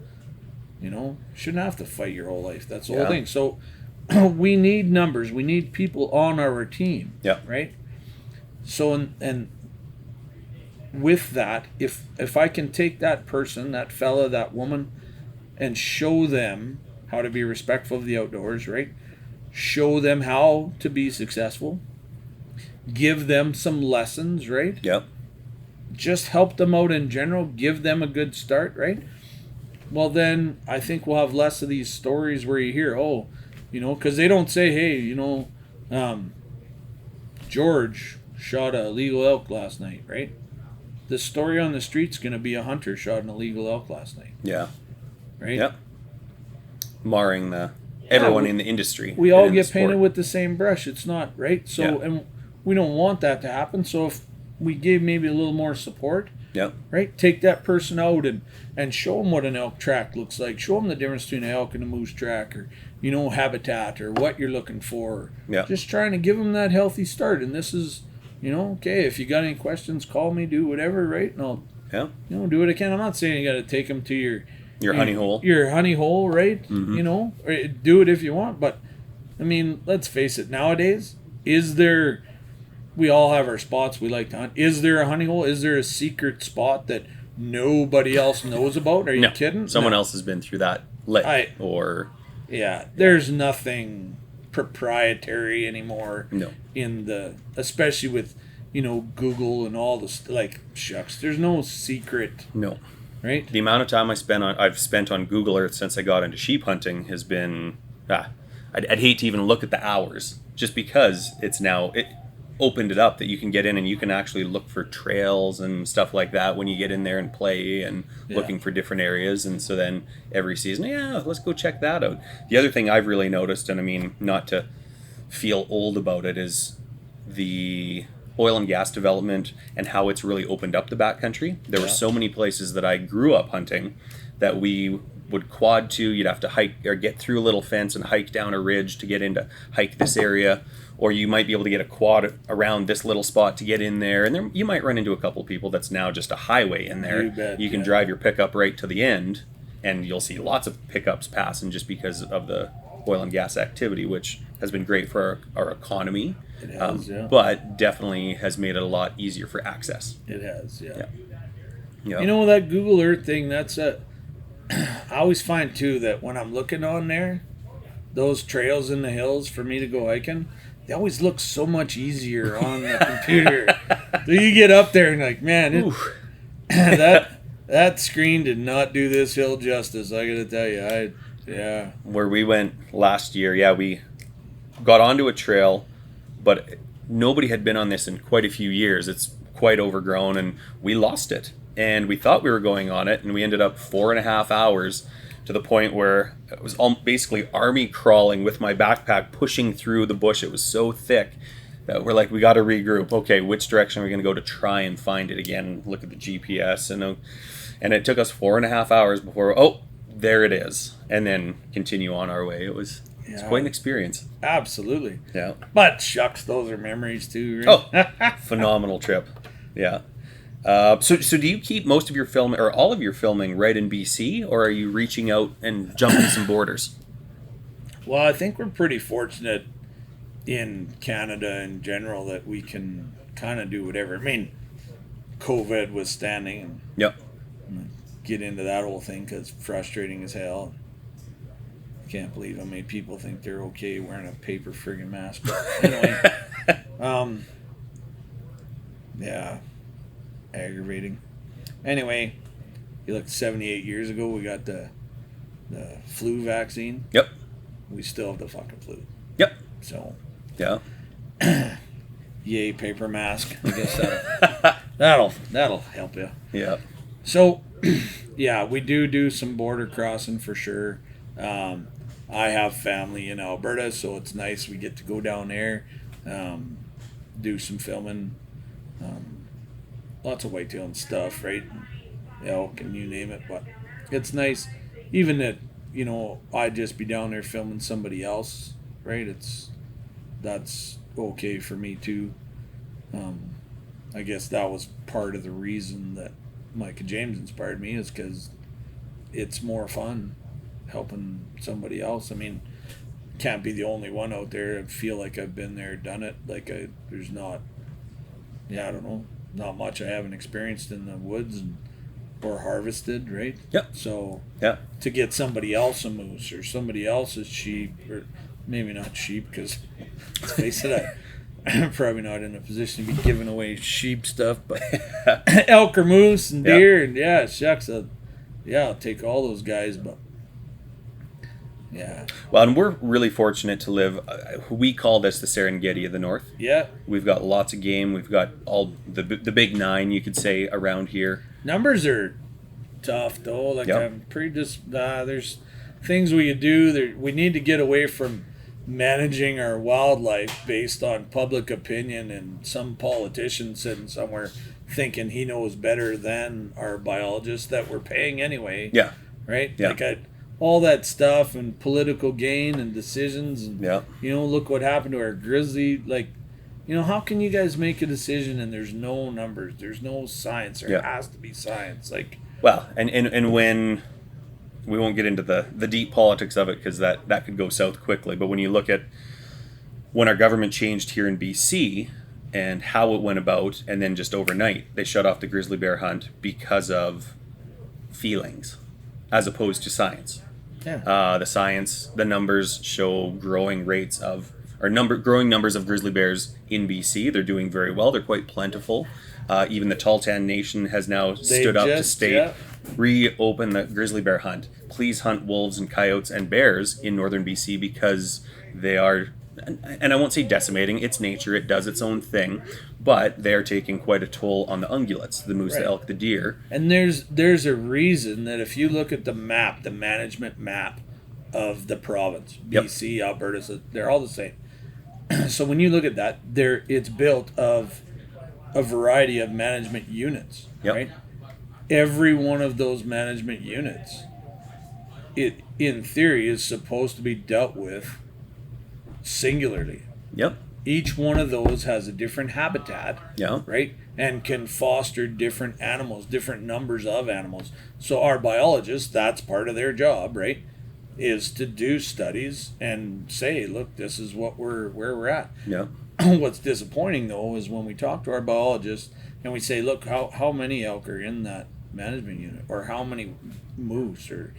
you know, shouldn't have to fight your whole life. That's the whole thing. So we need numbers. We need people on our team, right? So, and with that, if I can take that person, that fella, that woman, and show them how to be respectful of the outdoors, right? Show them how to be successful. Give them some lessons, right? Just help them out in general. Give them a good start, right? Well, then I think we'll have less of these stories where you hear, oh, you know, because they don't say, hey, you know, George shot a legal elk last night, right? The story on the street's going to be a hunter shot an illegal elk last night. Right? Marring everyone in the industry. We all get painted with the same brush. It's not, right? So, and we don't want that to happen. So if we gave maybe a little more support, right? Take that person out and show them what an elk track looks like. Show them the difference between an elk and a moose track, or, you know, habitat, or what you're looking for. Just trying to give them that healthy start. And this is, you know, okay, if you got any questions, call me, do whatever, right? And I'll, you know, do what I can. I'm not saying you got to take them to your honey hole. Your honey hole, right? You know, or do it if you want. But, I mean, let's face it, nowadays, we all have our spots we like to hunt. Is there a honey hole? Is there a secret spot that nobody else knows about? Are you kidding? Someone else has been through that lick, there's nothing proprietary anymore especially with, you know, Google and all this, like, shucks, there's no secret. Right? The amount of time I've spent on Google Earth since I got into sheep hunting has been, I'd hate to even look at the hours, just because it opened it up that you can get in and you can actually look for trails and stuff like that when you get in there and play and looking for different areas. And so then every season, let's go check that out. The other thing I've really noticed, and I mean, not to feel old about it, is the oil and gas development and how it's really opened up the backcountry. There were so many places that I grew up hunting that we would quad to. You'd have to hike or get through a little fence and hike down a ridge to get into hike this area, or you might be able to get a quad around this little spot to get in there. And you might run into a couple people that's now just a highway in there. You can drive your pickup right to the end, and you'll see lots of pickups passing just because of the oil and gas activity, which has been great for our economy. It has, but definitely has made it a lot easier for access. It has, You know, that Google Earth thing, I always find too that when I'm looking on there, those trails in the hills for me to go hiking, they always look so much easier on the computer. So you get up there and like, man, that screen did not do this hill justice. I got to tell you, Yeah. where we went last year. Yeah, we got onto a trail, but nobody had been on this in quite a few years. It's quite overgrown, and we lost it. And we thought we were going on it, and we ended up 4.5 hours, to the point where it was basically army crawling with my backpack, pushing through the bush. It was so thick that we're like, we got to regroup. Okay, which direction are we going to go to try and find it again? Look at the GPS, and it took us 4.5 hours before, oh, there it is, and then continue on our way. It's quite an experience. Absolutely. Yeah. But shucks, those are memories too, right? Oh, phenomenal trip. Yeah. So do you keep most of your film or all of your filming right in BC, or are you reaching out and jumping some borders? Well, I think we're pretty fortunate in Canada in general that we can kind of do whatever. I mean, COVID withstanding, and Yep. get into that whole thing because it's frustrating as hell. I can't believe how many people think they're okay wearing a paper friggin' mask. But anyway, yeah, aggravating. Anyway, you look 78 years ago, we got the flu vaccine. Yep. We still have the fucking flu. Yep. So, Yeah. yay, paper mask. I guess that'll help you. Yeah. So, yeah, we do some border crossing for sure. I have family in Alberta, so it's nice we get to go down there, do some filming. Lots of whitetail and stuff, right? Elk and you name it, but it's nice. Even that, I'd just be down there filming somebody else, right? That's okay for me too. I guess that was part of the reason that Micah James inspired me, is because it's more fun helping somebody else. I mean, can't be the only one out there. I feel like I've been there, done it. There's not, I don't know, not much I haven't experienced in the woods or harvested, right? Yep. So Yeah. to get somebody else a moose or somebody else's sheep, or maybe not sheep, because let's face it, I'm probably not in a position to be giving away sheep stuff, but elk or moose and deer, and shucks, I'll take all those guys, but yeah. Well, and we're really fortunate to live, we call this the Serengeti of the North. Yeah. We've got lots of game. We've got all the big nine, you could say, around here. Numbers are tough, though. Yep. I'm pretty there's things we could do. We need to get away from managing our wildlife based on public opinion and some politician sitting somewhere thinking he knows better than our biologists that we're paying anyway. Yeah. Right? Yeah. All that stuff and political gain and decisions and look what happened to our Grizzly. How can you guys make a decision and there's no numbers, there's no science? There has to be science. Well, and when we won't get into the deep politics of it, because that could go south quickly, but when you look at when our government changed here in BC and how it went about, and then just overnight they shut off the grizzly bear hunt because of feelings as opposed to science. Yeah. The science, the numbers show growing numbers of grizzly bears in BC. They're doing very well. They're quite plentiful. Even the Tahltan Nation has now stood up to state, reopen the grizzly bear hunt. Please hunt wolves and coyotes and bears in northern BC, because they are, and I won't say decimating, it's nature, it does its own thing, but they are taking quite a toll on the ungulates, the moose, the elk, the deer. And there's a reason that if you look at the map, the management map of the province, BC, Alberta, they're all the same. So when you look at that, it's built of a variety of management units, right? Every one of those management units, it in theory is supposed to be dealt with singularly. Yep. Each one of those has a different habitat, right? And can foster different animals, different numbers of animals. So our biologists, that's part of their job, right? Is to do studies and say, look, this is where we're at. Yeah. What's disappointing though is when we talk to our biologists and we say, look, how many elk are in that management unit, or how many moose or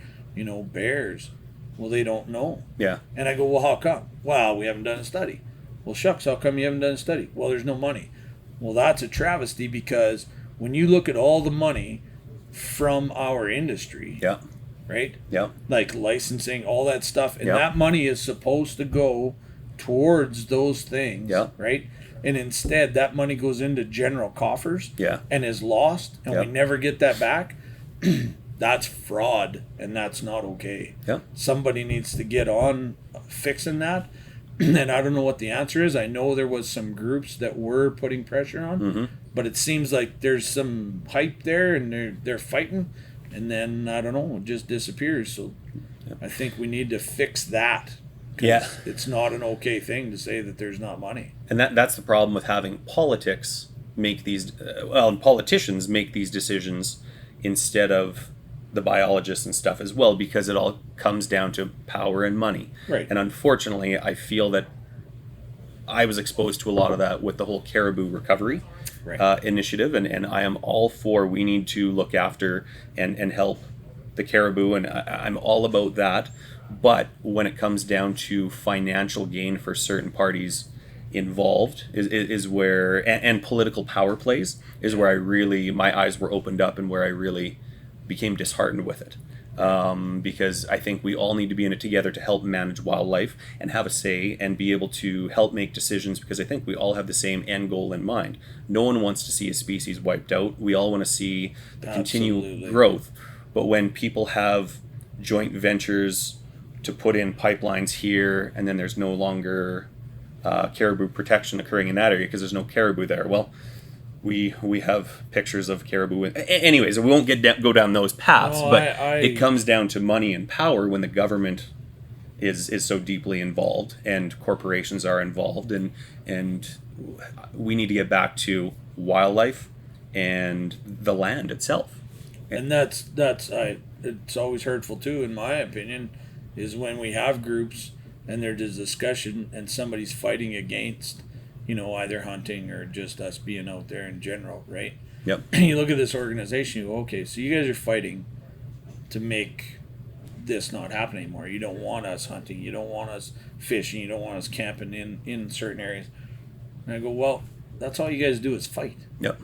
bears? Well, they don't know. Yeah. And I go, well, how come? Well, we haven't done a study. Well, shucks, how come you haven't done a study? Well, there's no money. Well, that's a travesty, because when you look at all the money from our industry, right? Yeah. Like licensing, all that stuff. And Yeah. that money is supposed to go towards those things, Yeah. right? And instead, that money goes into general coffers Yeah. and is lost, and Yeah. we never get that back. That's fraud, and that's not okay. Yeah. Somebody needs to get on fixing that. And I don't know what the answer is. I know there was some groups that were putting pressure on, Mm-hmm. but it seems like there's some hype there, and they're fighting, and then I don't know, it just disappears. So I think we need to fix that. 'Cause Yeah. it's not an okay thing to say that there's not money. And that's the problem with having politics make these, politicians make these decisions instead of the biologists and stuff as well, because it all comes down to power and money. Right. And unfortunately, I feel that I was exposed to a lot of that with the whole caribou recovery Right. initiative, and I am all for, we need to look after and help the caribou, and I'm all about that. But when it comes down to financial gain for certain parties involved is where, and political power plays, is where I really, my eyes were opened up, and where I really became disheartened with it. Because I think we all need to be in it together to help manage wildlife and have a say and be able to help make decisions, because I think we all have the same end goal in mind. No one wants to see a species wiped out. We all want to see the continual Absolutely. growth. But when people have joint ventures to put in pipelines here, and then there's no longer caribou protection occurring in that area because there's no caribou there, well, we have pictures of caribou. Anyways, we won't go down those paths, No, but I- it comes down to money and power when the government is so deeply involved and corporations are involved, and we need to get back to wildlife and the land itself. And it's always hurtful too, in my opinion, is when we have groups and there's a discussion and somebody's fighting against, either hunting or just us being out there in general, right? Yep. You look at this organization, you go, okay, so you guys are fighting to make this not happen anymore. You don't want us hunting, you don't want us fishing, you don't want us camping in certain areas. And I go, well, that's all you guys do is fight, Yep.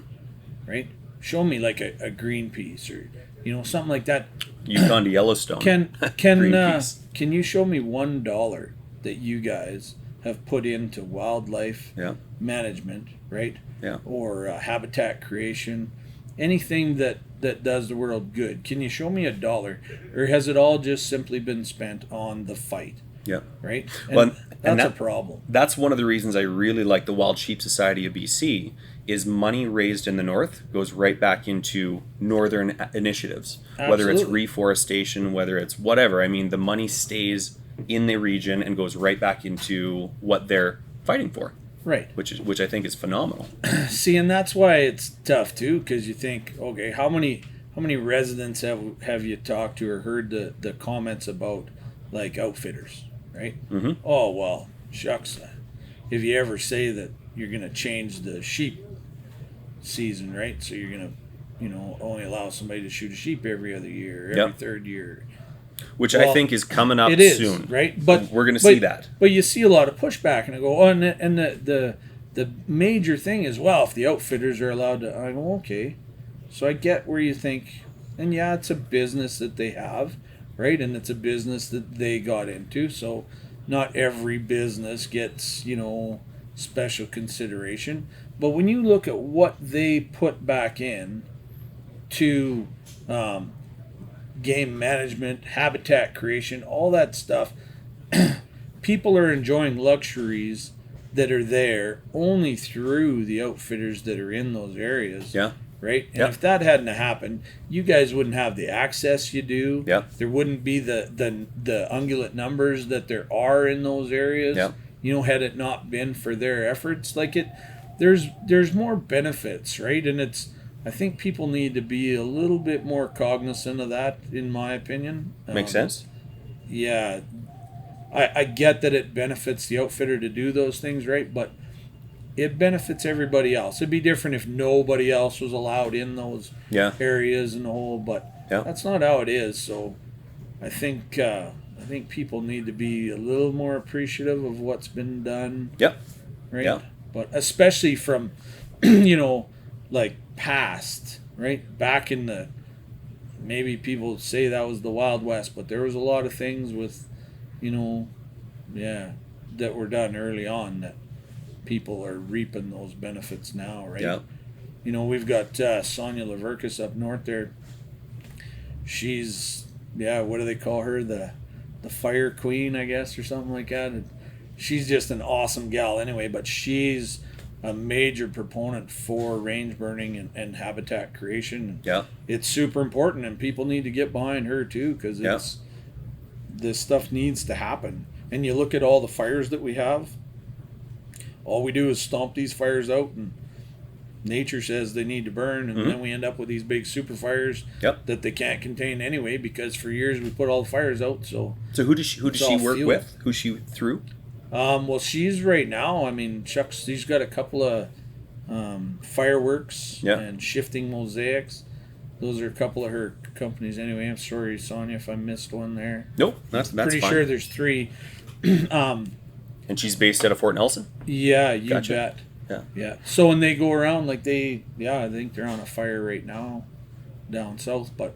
right? Show me like a Greenpeace or something like that. You've gone to Yellowstone. Can Greenpeace. can you show me $1 that you guys have put into wildlife Yeah. management, right? Yeah. Or habitat creation, anything that does the world good? Can you show me $1, or has it all just simply been spent on the fight, Yeah. right? Well, and that's that- a problem. That's one of the reasons I really like the Wild Sheep Society of BC, is money raised in the north goes right back into northern initiatives. Whether it's Absolutely. reforestation, whether it's whatever. I mean, the money stays in the region and goes right back into what they're fighting for, Right. which I think is phenomenal. See, and that's why it's tough too, because you think, okay, how many residents have you talked to or heard the comments about, like, outfitters, right? Mm-hmm. Oh well, shucks, if you ever say that you're gonna change the sheep season, right? So you're gonna, only allow somebody to shoot a sheep every other year, every Yep. third year. Which Well, I think is coming up It is soon. right, but we're going to see that. But you see a lot of pushback, and I go, oh, and the major thing is, well, if the outfitters are allowed to, I go, okay, so I get where you think, and yeah, it's a business that they have, right, and it's a business that they got into, so not every business gets special consideration, but when you look at what they put back in to game management, habitat creation, all that stuff, people are enjoying luxuries that are there only through the outfitters that are in those areas. Yeah. Right? And Yeah. if that hadn't happened, you guys wouldn't have the access you do. Yeah. There wouldn't be the ungulate numbers that there are in those areas. Yeah. Had it not been for their efforts, there's more benefits, right? And I think people need to be a little bit more cognizant of that, in my opinion. Makes sense. Yeah, I get that it benefits the outfitter to do those things, right? But it benefits everybody else. It'd be different if nobody else was allowed in those Yeah. areas and the whole, but Yeah. that's not how it is. So I think people need to be a little more appreciative of what's been done, Yep. right? Yeah. But especially from, like past, right? Back in the maybe people say that was the Wild West, but there was a lot of things with, you know, yeah, that were done early on that people are reaping those benefits now, right? Yeah. You know, we've got Sonia Leverkus up north there. She's, yeah, what do they call her? The fire queen, I guess, or something like that. And she's just an awesome gal anyway, but she's a major proponent for range burning and habitat creation. Yeah. It's super important, and people need to get behind her too, because it's this stuff needs to happen. And you look at all the fires that we have, all we do is stomp these fires out, and nature says they need to burn, and then we end up with these big super fires that they can't contain anyway, because for years we put all the fires out. So who does she work with? Who's she through? Well, she's right now, I mean, Chuck's, she's got a couple of fireworks and shifting mosaics. Those are a couple of her companies anyway. I'm sorry, Sonia, if I missed one there. Nope, that's pretty fine. sure there's 3. And she's based out of Fort Nelson? Yeah, you Gotcha. bet. Yeah. Yeah. So when they go around, like I think they're on a fire right now down south. But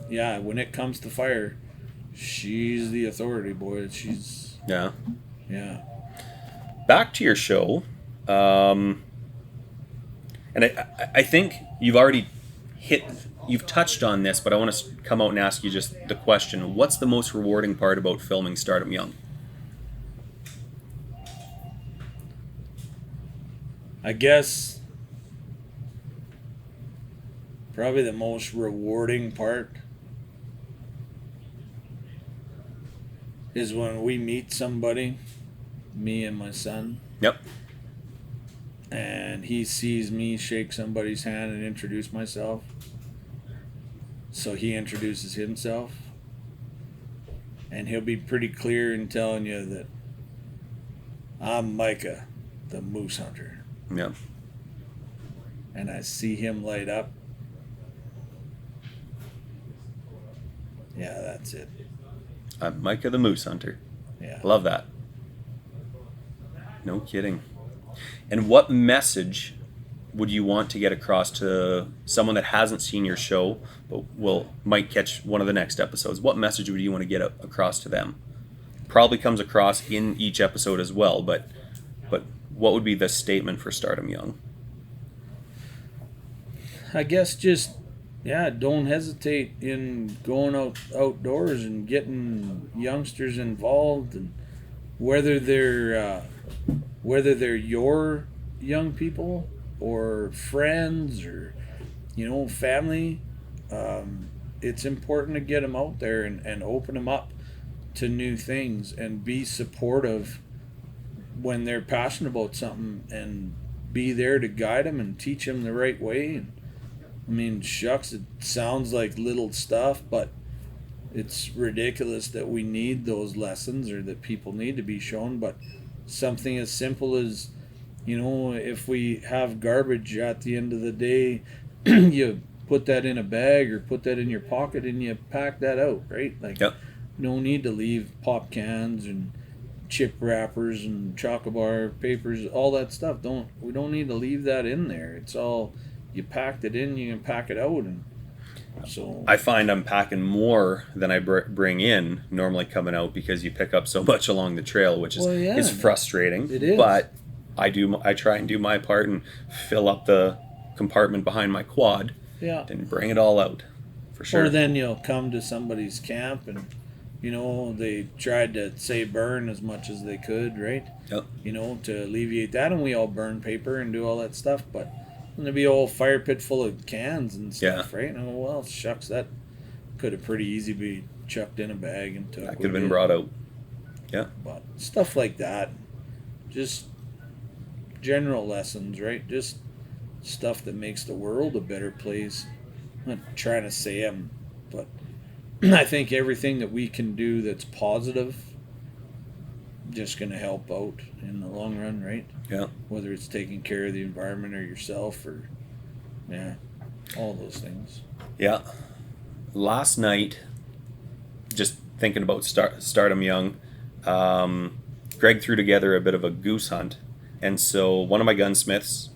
yeah, when it comes to fire, she's the authority, boy. She's Yeah. Back to your show, and I think you've touched on this, but I want to come out and ask you just the question: what's the most rewarding part about filming Stardom Young? I guess probably the most rewarding part is when we meet somebody, me and my son. Yep. And he sees me shake somebody's hand and introduce myself. So he introduces himself. And he'll be pretty clear in telling you that I'm Micah, the moose hunter. Yep. And I see him light up. Yeah, that's it. I'm Micah the Moose Hunter. Yeah. Love that. No kidding. And what message would you want to get across to someone that hasn't seen your show but might catch one of the next episodes? What message would you want to get across to them? Probably comes across in each episode as well, but what would be the statement for Stardom Young? I guess just, don't hesitate in going outdoors and getting youngsters involved, and whether they're your young people or friends or family, it's important to get them out there and open them up to new things and be supportive when they're passionate about something, and be there to guide them and teach them the right way. And I mean, shucks, it sounds like little stuff, but it's ridiculous that we need those lessons, or that people need to be shown. But something as simple as, if we have garbage at the end of the day, you put that in a bag or put that in your pocket and you pack that out, right? Like, no need to leave pop cans and chip wrappers and chocolate papers, all that stuff. We don't need to leave that in there. It's all, you packed it in, you can pack it out. And so I find I'm packing more than I bring in normally coming out, because you pick up so much along the trail, which is frustrating. It is. But I try and do my part and fill up the compartment behind my quad and bring it all out, for sure. Or then you'll come to somebody's camp and they tried to say burn as much as they could, right? Yep. To alleviate that, and we all burn paper and do all that stuff, but there'd be a whole fire pit full of cans and stuff, right? And well, shucks, that could have pretty easy be chucked in a bag and took. That could have been brought out. Yeah. But stuff like that, just general lessons, right? Just stuff that makes the world a better place. I'm not trying to say them, but I think everything that we can do that's positive just going to help out in the long run, right? Yeah. Whether it's taking care of the environment or yourself, or all those things. Yeah. Last night, just thinking about Stardom Young, Greg threw together a bit of a goose hunt, and so one of my gunsmiths,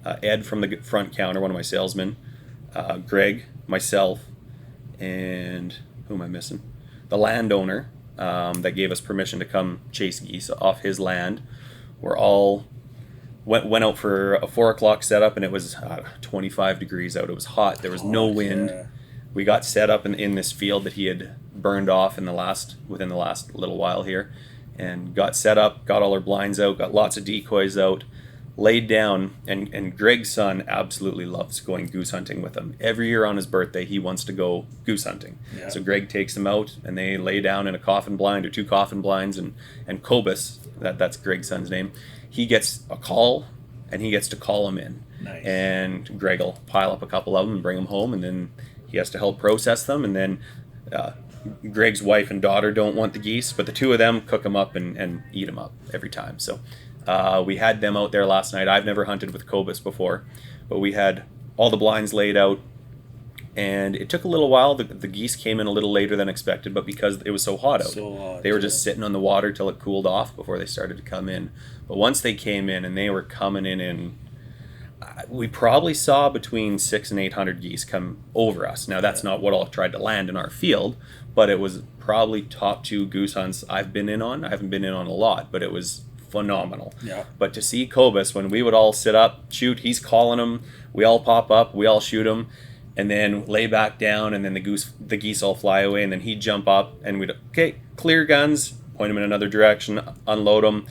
Ed from the front counter, one of my salesmen, Greg, myself, and who am I missing? The landowner that gave us permission to come chase geese off his land. We're all went out for a 4 o'clock setup, and it was 25 degrees out. It was hot. There was no wind. Yeah. We got set up in this field that he had burned off within the last little while here, and got set up, got all our blinds out, got lots of decoys out, laid down, and Greg's son absolutely loves going goose hunting with him. Every year on his birthday, he wants to go goose hunting. Yeah. So Greg takes him out, and they lay down in a coffin blind or 2 coffin blinds, and Cobus, that's Greg's son's name, he gets a call, and he gets to call him in. Nice. And Greg will pile up a couple of them and bring them home, and then he has to help process them, and then Greg's wife and daughter don't want the geese, but the two of them cook them up and eat them up every time. So we had them out there last night. I've never hunted with Cobus before, but we had all the blinds laid out, and it took a little while. The geese came in a little later than expected, but because it was so hot out, they were just sitting on the water till it cooled off before they started to come in. But once they came in, and they were coming in we probably saw between 600 and 800 geese come over us. Now, that's not what all tried to land in our field, but it was probably top 2 goose hunts I've been in on. I haven't been in on a lot, but it was phenomenal. Yeah. But to see Cobus, when we would all sit up, shoot, he's calling them, we all pop up, we all shoot him, and then lay back down, and then the geese all fly away, and then he'd jump up, and we'd, okay, clear guns, point them in another direction, unload them.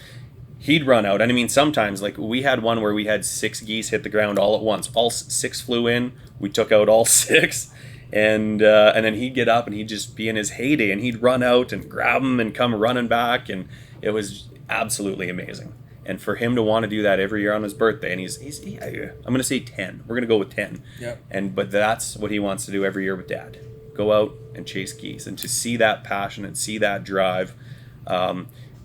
He'd run out. And I mean, sometimes, like, we had one where we had 6 geese hit the ground all at once. All 6 flew in. We took out all 6. And then he'd get up, and he'd just be in his heyday, and he'd run out and grab them and come running back. And it was absolutely amazing. And for him to want to do that every year on his birthday, and I'm going to say 10. We're going to go with 10. Yep. But that's what he wants to do every year with Dad. Go out and chase geese. And to see that passion and see that drive,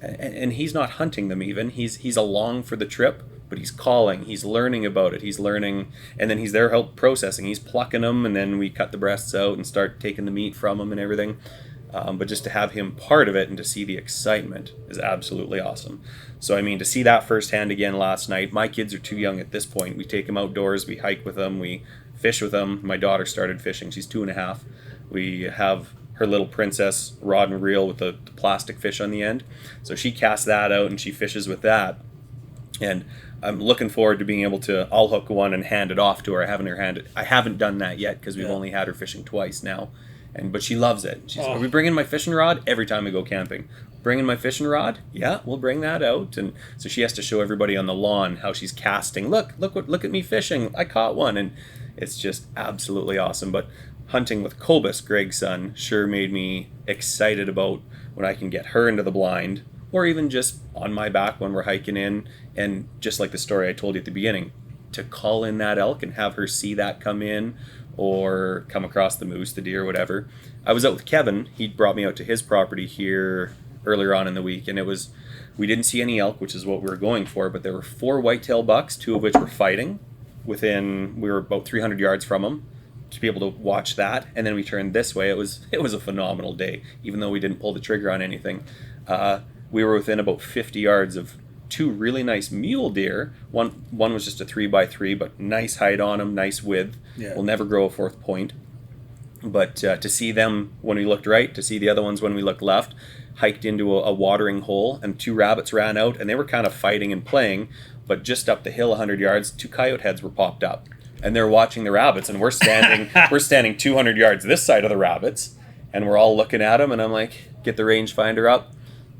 and he's not hunting them even. He's along for the trip, but he's calling. He's learning about it. He's learning, and then he's there help processing. He's plucking them, and then we cut the breasts out and start taking the meat from them and everything. But just to have him part of it and to see the excitement is absolutely awesome. So, I mean, to see that firsthand again last night, my kids are too young at this point. We take them outdoors, we hike with them, we fish with them. My daughter started fishing. She's 2.5. We have her little princess rod and reel with the plastic fish on the end. So she casts that out and she fishes with that. And I'm looking forward to being able to, I'll hook one and hand it off to her. I haven't done that yet because we've only had her fishing twice now. But she loves it. She's, are we bringing my fishing rod? Every time we go camping. Bringing my fishing rod? Yeah, we'll bring that out. And so she has to show everybody on the lawn how she's casting. Look at me fishing. I caught one. And it's just absolutely awesome. But hunting with Cobus, Greg's son, sure made me excited about when I can get her into the blind, or even just on my back when we're hiking in. And just like the story I told you at the beginning, to call in that elk and have her see that come in, or come across the moose, the deer, whatever. I was out with Kevin. He brought me out to his property here earlier on in the week, and we didn't see any elk, which is what we were going for, but there were 4 whitetail bucks, 2 of which were fighting. We were about 300 yards from them to be able to watch that. And then we turned this way. It was a phenomenal day, even though we didn't pull the trigger on anything. We were within about 50 yards of 2 really nice mule deer. One was just a 3x3, but nice height on them, nice width. Yeah. Will never grow a 4th point. But to see them when we looked right, to see the other ones when we looked left, hiked into a watering hole, and 2 rabbits ran out, and they were kind of fighting and playing. But just up the hill 100 yards, 2 coyote heads were popped up, and they're watching the rabbits, and we're standing 200 yards this side of the rabbits, and we're all looking at them, and I'm like, get the rangefinder up.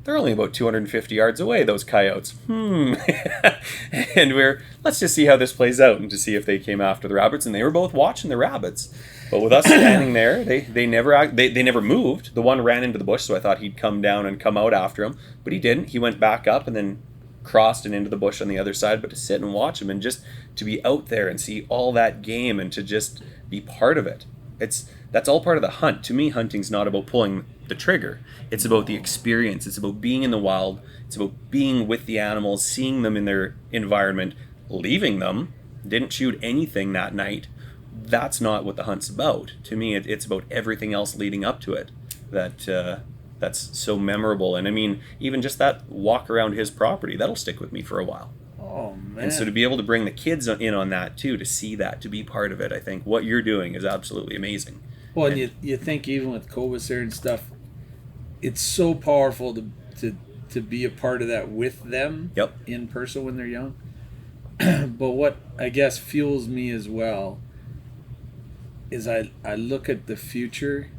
They're only about 250 yards away, those coyotes. And let's just see how this plays out, and to see if they came after the rabbits, and they were both watching the rabbits. But with us standing there, they never moved. The one ran into the bush, so I thought he'd come down and come out after him, but he didn't. He went back up and then crossed and into the bush on the other side. But to sit and watch him, and just to be out there and see all that game, and to just be part of it, that's all part of the hunt. To me, hunting's not about pulling the trigger. It's about the experience. It's about being in the wild. It's about being with the animals, seeing them in their environment, leaving them. Didn't shoot anything that night. That's not what the hunt's about. To me, it's about everything else leading up to it. That's so memorable. And I mean, even just that walk around his property, that'll stick with me for a while. Oh, man. And so to be able to bring the kids in on that too, to see that, to be part of it, I think what you're doing is absolutely amazing. Well, and you think even with COVID there and stuff, it's so powerful to be a part of that with them Yep. in person when they're young. But what I guess fuels me as well is I look at the future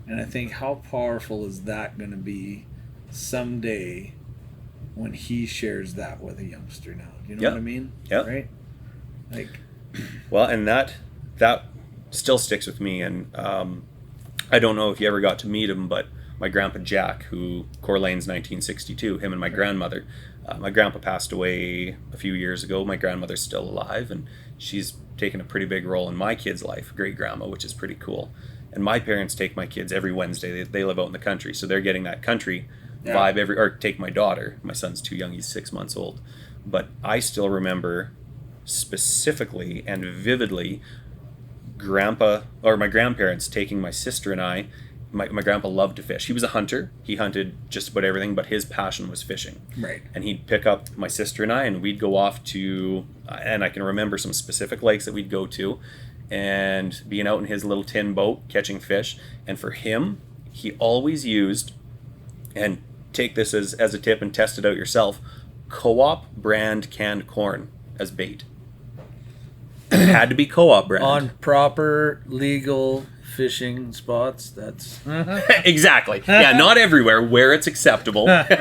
and I think, how powerful is that going to be someday when he shares that with a youngster now? Do you know what I mean? Yeah. Right? Like, well, and that still sticks with me. And I don't know if you ever got to meet him, but my grandpa Jack, who Corlane's 1962, him and my grandmother. My grandpa passed away a few years ago. My grandmother's still alive, and she's taken a pretty big role in my kid's life, great grandma, which is pretty cool. And my parents take my kids every Wednesday. They live out in the country, so they're getting that country vibe or take my daughter. My son's too young, he's 6 months old. But I still remember specifically and vividly my grandparents taking my sister and I. My grandpa loved to fish. He was a hunter. He hunted just about everything, but his passion was fishing. right. And he'd pick up my sister and I, and we'd go off to, and I can remember some specific lakes that we'd go to, and being out in his little tin boat catching fish. And for him, he always used, and take this as a tip and test it out yourself, Co-op brand canned corn as bait. It had to be Co-op brand. On proper legal fishing spots, that's Exactly. Yeah, not everywhere, where it's acceptable. And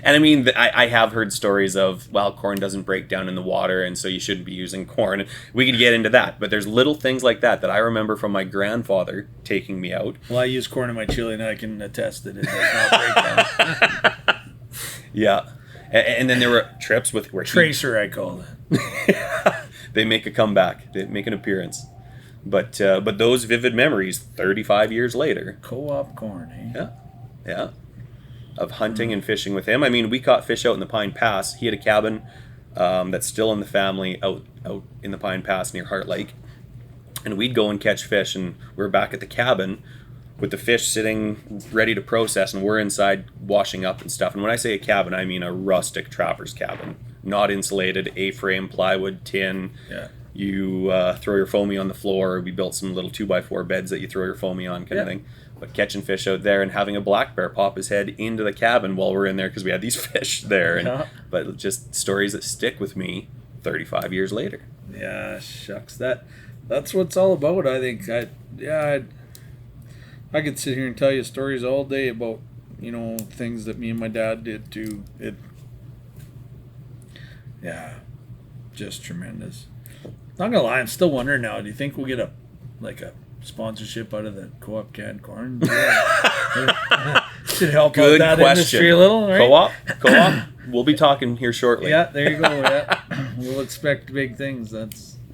I mean, I have heard stories of, well, corn doesn't break down in the water, and so you shouldn't be using corn. We could get into that, but there's little things like that I remember from my grandfather taking me out. Well, I use corn in my chili, and I can attest that it does not break down. Yeah. And then there were trips where Tracer, I call it. they make a comeback. They make an appearance. But those vivid memories 35 years later. Co-op corn, eh? Yeah. Of hunting and fishing with him. I mean, we caught fish out in the Pine Pass. He had a cabin that's still in the family out in the Pine Pass near Heart Lake. And we'd go and catch fish, and we were back at the cabin with the fish sitting ready to process, and we're inside washing up and stuff. And when I say a cabin, I mean a rustic trapper's cabin. Not insulated, A-frame, plywood, tin. Yeah. You throw your foamy on the floor. We built some little 2x4 beds that you throw your foamy on, kind of thing. But catching fish out there and having a black bear pop his head into the cabin while we're in there because we had these fish there. And but just stories that stick with me 35 years later. Yeah, shucks. That's what it's all about. I think I could sit here and tell you stories all day about, things that me and my dad did too. Just tremendous. Not gonna lie, I'm still wondering now. Do you think we'll get a sponsorship out of the Co-op canned corn? Should help Good out that question. industry a little, right? Co-op. We'll be talking here shortly. Yeah, there you go. Yeah, we'll expect big things.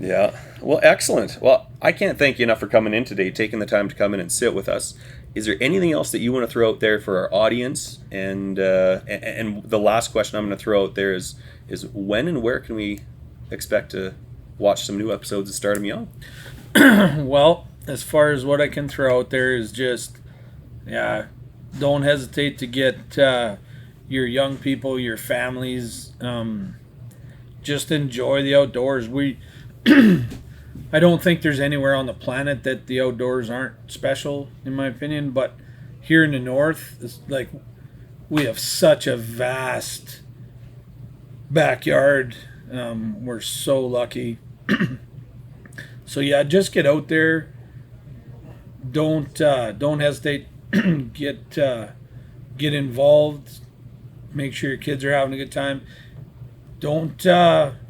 Yeah. Well, excellent. Well, I can't thank you enough for coming in today, taking the time to come in and sit with us. Is there anything else that you want to throw out there for our audience? And the last question I'm going to throw out there is when and where can we expect to watch some new episodes of Stardom Young? Well, as far as what I can throw out there is just, don't hesitate to get your young people, your families, just enjoy the outdoors. I don't think there's anywhere on the planet that the outdoors aren't special, in my opinion, but here in the north, it's like we have such a vast backyard. We're so lucky. So yeah, just get out there. Don't hesitate. Get involved. Make sure your kids are having a good time. Don't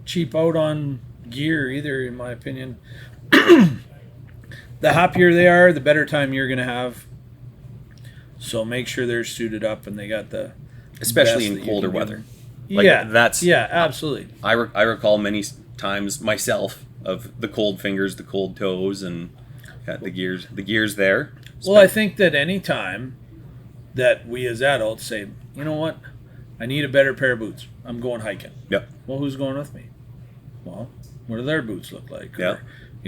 cheap out on gear either, in my opinion. The happier they are, the better time you're gonna have. So make sure they're suited up and they got the especially best in colder weather. Absolutely. I recall many times myself of the cold fingers, the cold toes, and the gears there. Well, I think that any time that we as adults say, you know what, I need a better pair of boots. I'm going hiking. Yep. Well, who's going with me? Well, what do their boots look like? Yeah.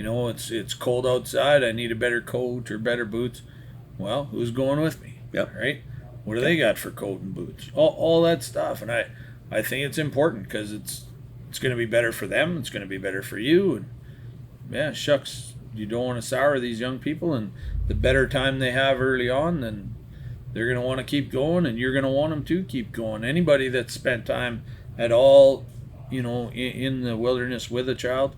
Or, it's cold outside. I need a better coat or better boots. Well, who's going with me? Yep. Right? What do they got for coat and boots? All that stuff. And I think it's important because it's going to be better for them. It's going to be better for you. And yeah, shucks, you don't want to sour these young people, and the better time they have early on, then they're going to want to keep going, and you're going to want them to keep going. Anybody that's spent time at all, in the wilderness with a child,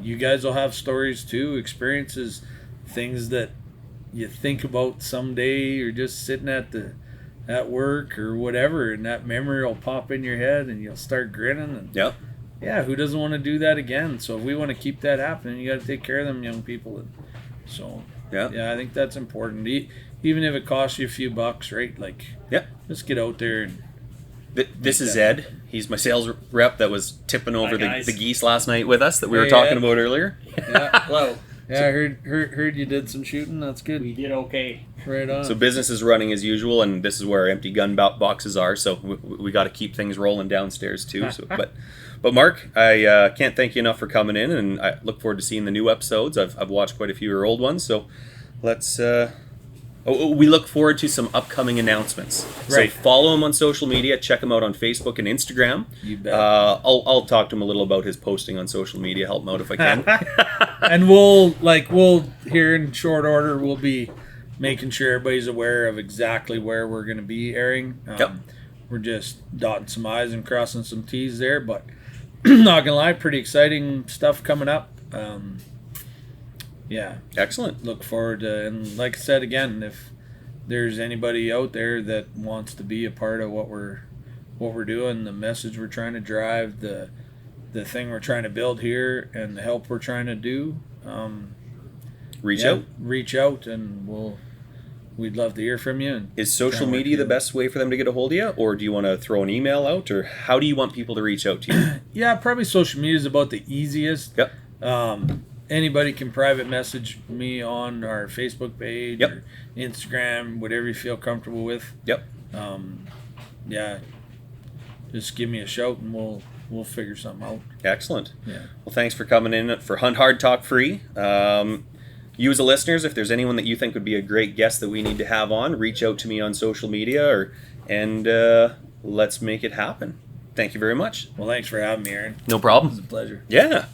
you guys will have stories too, experiences, things that you think about someday. You're just sitting at work or whatever, and that memory will pop in your head, and you'll start grinning. And Yep. yeah, who doesn't want to do that again? So if we want to keep that happening, you got to take care of them young people. And so I think that's important. Even if it costs you a few bucks, right? Like, just get out there. And this is Ed. He's my sales rep that was tipping over Hi, the geese last night with us that we were talking about earlier. Yeah. Hello. Yeah, I heard you did some shooting. That's good. We did okay. Right on. So business is running as usual, and this is where our empty gun boxes are. So we got to keep things rolling downstairs too. So, but Mark, I can't thank you enough for coming in, and I look forward to seeing the new episodes. I've watched quite a few of your old ones, so let's. We look forward to some upcoming announcements. Right. So follow him on social media. Check him out on Facebook and Instagram. You bet. I'll talk to him a little about his posting on social media. Help him out if I can. And we'll here in short order, we'll be making sure everybody's aware of exactly where we're going to be airing. We're just dotting some I's and crossing some T's there, but not gonna lie, pretty exciting stuff coming up. Excellent. Look forward to, and like I said again, if there's anybody out there that wants to be a part of what we're doing, the message we're trying to drive, the thing we're trying to build here, and the help we're trying to do, reach out, and we'd love to hear from you. And is social media the best way for them to get a hold of you, or do you want to throw an email out, or how do you want people to reach out to you? Yeah, probably social media is about the easiest. Yep. Anybody can private message me on our Facebook page or Instagram, whatever you feel comfortable with. Yep. Just give me a shout and we'll figure something out. Excellent. Yeah. Well, thanks for coming in for Hunt Hard Talk Free. You as the listeners, if there's anyone that you think would be a great guest that we need to have on, reach out to me on social media and let's make it happen. Thank you very much. Well, thanks for having me, Aaron. No problem. It was a pleasure. Yeah.